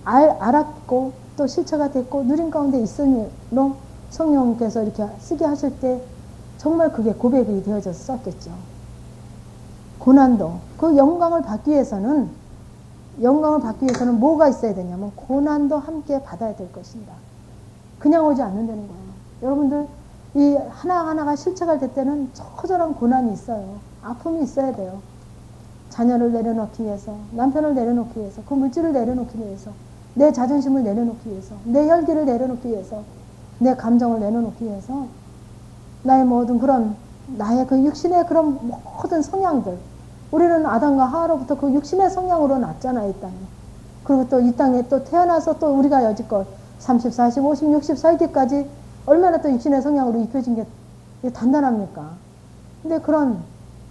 Speaker 1: 알았고 또 실체가 됐고 누림 가운데 있으므로 성령께서 이렇게 쓰게 하실 때 정말 그게 고백이 되어져서 썼겠죠. 고난도 그 영광을 받기 위해서는 뭐가 있어야 되냐면 고난도 함께 받아야 될 것입니다. 그냥 오지 않는다는 거예요. 여러분들 이 하나하나가 실체가 될 때는 처절한 고난이 있어요. 아픔이 있어야 돼요. 자녀를 내려놓기 위해서, 남편을 내려놓기 위해서, 그 물질을 내려놓기 위해서, 내 자존심을 내려놓기 위해서, 내 혈기를 내려놓기 위해서, 내 감정을 내려놓기 위해서, 나의 모든 그런 나의 그 육신의 그런 모든 성향들, 우리는 아담과 하와로부터 그 육신의 성향으로 났잖아요, 이 땅에. 그리고 또 이 땅에 또 태어나서 또 우리가 여지껏 30, 40, 50, 60 살기까지 얼마나 또 육신의 성향으로 입혀진 게 단단합니까? 근데 그런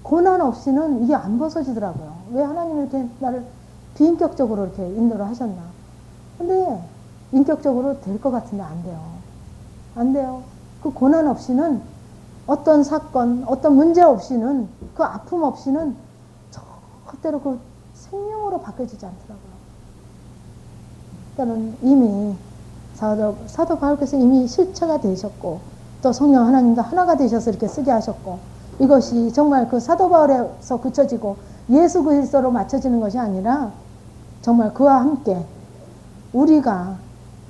Speaker 1: 고난 없이는 이게 안 벗어지더라고요. 왜 하나님이 이렇게 나를 비인격적으로 이렇게 인도를 하셨나? 근데 인격적으로 될 것 같은데 안 돼요. 안 돼요. 그 고난 없이는 어떤 사건, 어떤 문제 없이는 그 아픔 없이는 절대로 그 생명으로 바뀌어지지 않더라고요. 그러니까 이미 사도 바울께서 이미 실체가 되셨고 또 성령 하나님도 하나가 되셔서 이렇게 쓰게 하셨고 이것이 정말 그 사도 바울에서 그쳐지고 예수 그리스도로 맞춰지는 것이 아니라 정말 그와 함께 우리가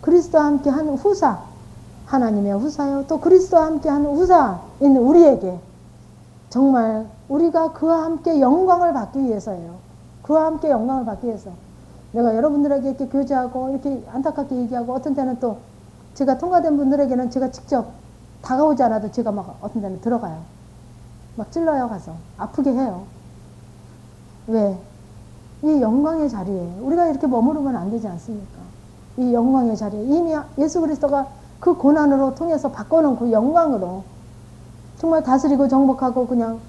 Speaker 1: 그리스도와 함께 한 후사 하나님의 후사요 또 그리스도와 함께 한 후사인 우리에게 정말 우리가 그와 함께 영광을 받기 위해서예요. 그와 함께 영광을 받기 위해서 내가 여러분들에게 이렇게 교제하고 이렇게 안타깝게 얘기하고 어떤 때는 또 제가 통과된 분들에게는 제가 직접 다가오지 않아도 제가 막 어떤 때는 들어가요. 막 찔러요 가서 아프게 해요. 왜? 이 영광의 자리에 우리가 이렇게 머무르면 안 되지 않습니까? 이 영광의 자리에 이미 예수 그리스도가 그 고난으로 통해서 바꿔놓은 그 영광으로 정말 다스리고 정복하고 그냥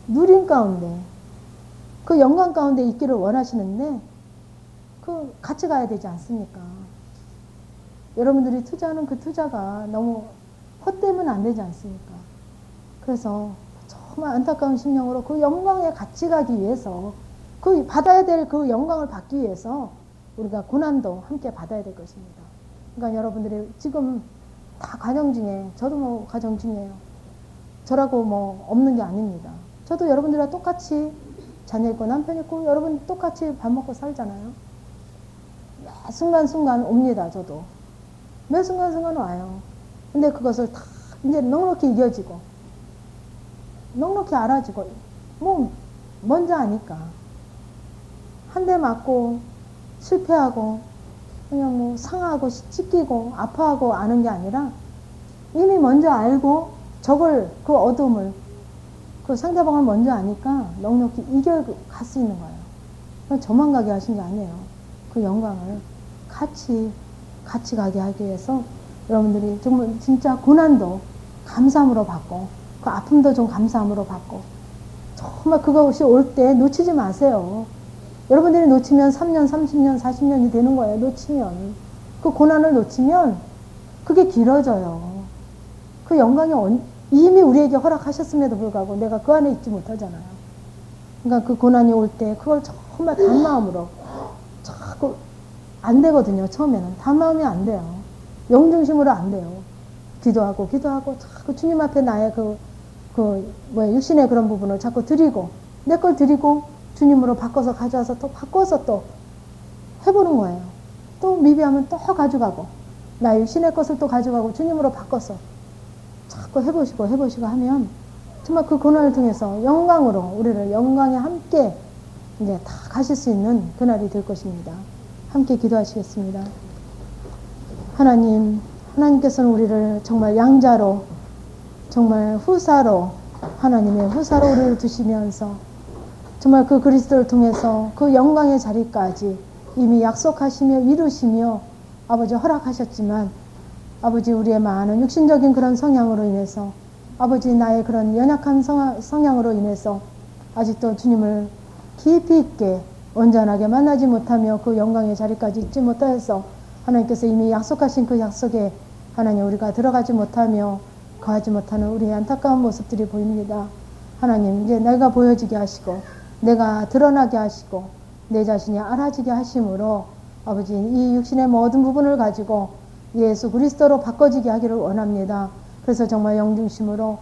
Speaker 1: 누림 가운데 그 영광 가운데 있기를 원하시는데 그 같이 가야 되지 않습니까? 여러분들이 투자하는 그 투자가 너무 헛되면 안 되지 않습니까? 그래서 정말 안타까운 심령으로 그 영광에 같이 가기 위해서 그 받아야 될 그 영광을 받기 위해서 우리가 고난도 함께 받아야 될 것입니다. 그러니까 여러분들이 지금 다 가정 중에 저도 뭐 가정 중이에요. 저라고 뭐 없는 게 아닙니다. 저도 여러분들과 똑같이 자녀 있고 남편 있고 여러분 똑같이 밥 먹고 살잖아요. 매 순간순간 옵니다. 저도 매 순간순간 와요. 근데 그것을 다 이제 넉넉히 이겨지고 넉넉히 알아지고 뭐 먼저 아니까 한 대 맞고 실패하고 그냥 뭐 상하고 찢기고 아파하고 아는 게 아니라 이미 먼저 알고 저걸 그 어둠을 그 상대방을 먼저 아니까 넉넉히 이겨갈 수 있는 거예요. 저만 가게 하신 게 아니에요. 그 영광을 같이 가게 하기 위해서 여러분들이 정말 진짜 고난도 감사함으로 받고 그 아픔도 좀 감사함으로 받고 정말 그것이 올 때 놓치지 마세요. 여러분들이 놓치면 3년, 30년, 40년이 되는 거예요. 놓치면. 그 고난을 놓치면 그게 길어져요. 그 영광이 이미 우리에게 허락하셨음에도 불구하고 내가 그 안에 있지 못하잖아요. 그러니까 그 고난이 올 때 그걸 정말 단마음으로 자꾸 안 되거든요. 처음에는 단마음이 안 돼요. 영중심으로 안 돼요. 기도하고 자꾸 주님 앞에 나의 육신의 그런 부분을 자꾸 드리고 내 걸 드리고 주님으로 바꿔서 가져와서 또 바꿔서 또 해보는 거예요. 또 미비하면 또 가져가고 나의 육신의 것을 또 가져가고 주님으로 바꿔서 자꾸 해보시고 하면 정말 그 고난을 통해서 영광으로 우리를 영광에 함께 이제 다 가실 수 있는 그날이 될 것입니다. 함께 기도하시겠습니다. 하나님께서는 우리를 정말 양자로 정말 후사로 하나님의 후사로 우리를 두시면서 정말 그 그리스도를 통해서 그 영광의 자리까지 이미 약속하시며 이루시며 아버지 허락하셨지만 아버지 우리의 많은 육신적인 그런 성향으로 인해서 아버지 나의 그런 연약한 성향으로 인해서 아직도 주님을 깊이 있게 온전하게 만나지 못하며 그 영광의 자리까지 있지 못하여서 하나님께서 이미 약속하신 그 약속에 하나님 우리가 들어가지 못하며 거하지 못하는 우리의 안타까운 모습들이 보입니다. 하나님 이제 내가 보여지게 하시고 내가 드러나게 하시고 내 자신이 알아지게 하심으로 아버지 이 육신의 모든 부분을 가지고 예수 그리스도로 바꿔지게 하기를 원합니다. 그래서 정말 영중심으로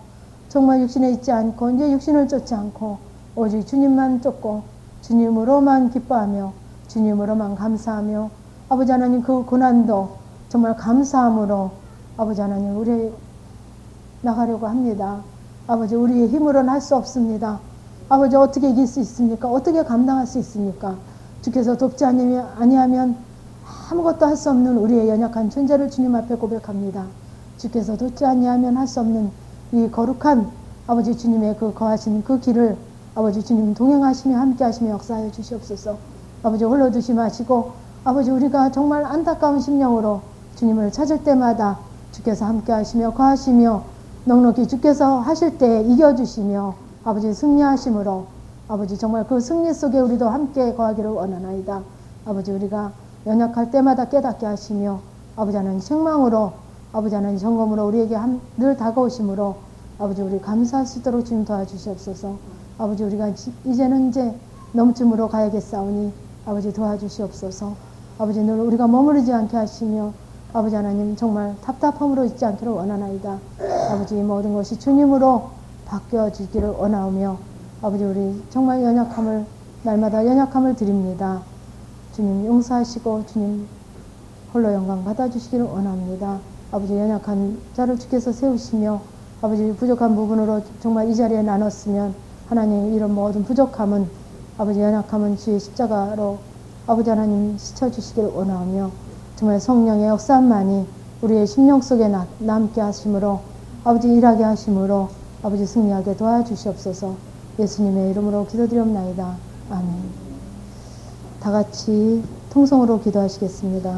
Speaker 1: 정말 육신에 있지 않고 이제 육신을 쫓지 않고 오직 주님만 쫓고 주님으로만 기뻐하며 주님으로만 감사하며 아버지 하나님 그 고난도 정말 감사함으로 아버지 하나님 우리 나가려고 합니다. 아버지 우리의 힘으로는 할 수 없습니다. 아버지 어떻게 이길 수 있습니까? 어떻게 감당할 수 있습니까? 주께서 돕지 아니하면 아무것도 할 수 없는 우리의 연약한 존재를 주님 앞에 고백합니다. 주께서 돕지 아니하면 할 수 없는 이 거룩한 아버지 주님의 그 거하신 그 길을 아버지 주님 동행하시며 함께 하시며 역사하여 주시옵소서. 아버지 홀로 두지 마시고 아버지 우리가 정말 안타까운 심령으로 주님을 찾을 때마다 주께서 함께 하시며 거하시며 넉넉히 주께서 하실 때 이겨주시며 아버지 승리하심으로 아버지 정말 그 승리 속에 우리도 함께 거하기를 원하나이다. 아버지 우리가 연약할 때마다 깨닫게 하시며 아버지 하나님 책망으로 아버지 하나님 점검으로 우리에게 늘 다가오심으로 아버지 우리 감사할 수 있도록 주님 도와주시옵소서. 아버지 우리가 이제는 넘침으로 가야겠사오니 아버지 도와주시옵소서. 아버지 늘 우리가 머무르지 않게 하시며 아버지 하나님 정말 답답함으로 있지 않기를 원하나이다. 아버지 모든 것이 주님으로 바뀌어지기를 원하오며 아버지 우리 정말 날마다 연약함을 드립니다. 주님 용서하시고 주님 홀로 영광 받아주시기를 원합니다. 아버지 연약한 자를 주께서 세우시며 아버지 부족한 부분으로 정말 이 자리에 나눴으면 하나님 이런 모든 부족함은 아버지 연약함은 주의 십자가로 아버지 하나님 씻어주시기를 원하오며 정말 성령의 역사만이 우리의 심령 속에 남게 하심으로 아버지 일하게 하심으로 아버지 승리하게 도와주시옵소서. 예수님의 이름으로 기도드리옵나이다. 아멘. 다 같이 통성으로 기도하시겠습니다.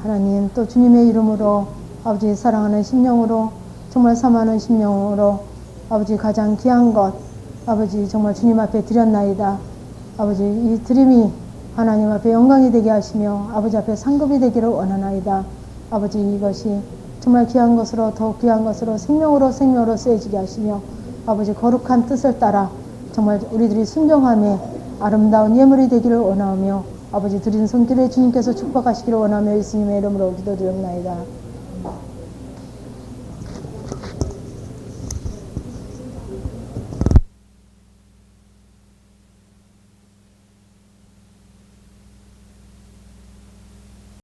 Speaker 1: 하나님 또 주님의 이름으로 아버지 사랑하는 심령으로 정말 사모하는 심령으로 아버지 가장 귀한 것 아버지 정말 주님 앞에 드렸나이다. 아버지 이 드림이 하나님 앞에 영광이 되게 하시며 아버지 앞에 상급이 되기를 원하나이다. 아버지 이것이 정말 귀한 것으로 더 귀한 것으로 생명으로 쓰여지게 하시며 아버지 거룩한 뜻을 따라 정말 우리들이 순종함에 아름다운 예물이 되기를 원하오며 아버지 드린 손길에 주님께서 축복하시기를 원하며 예수님의 이름으로 기도드렸나이다.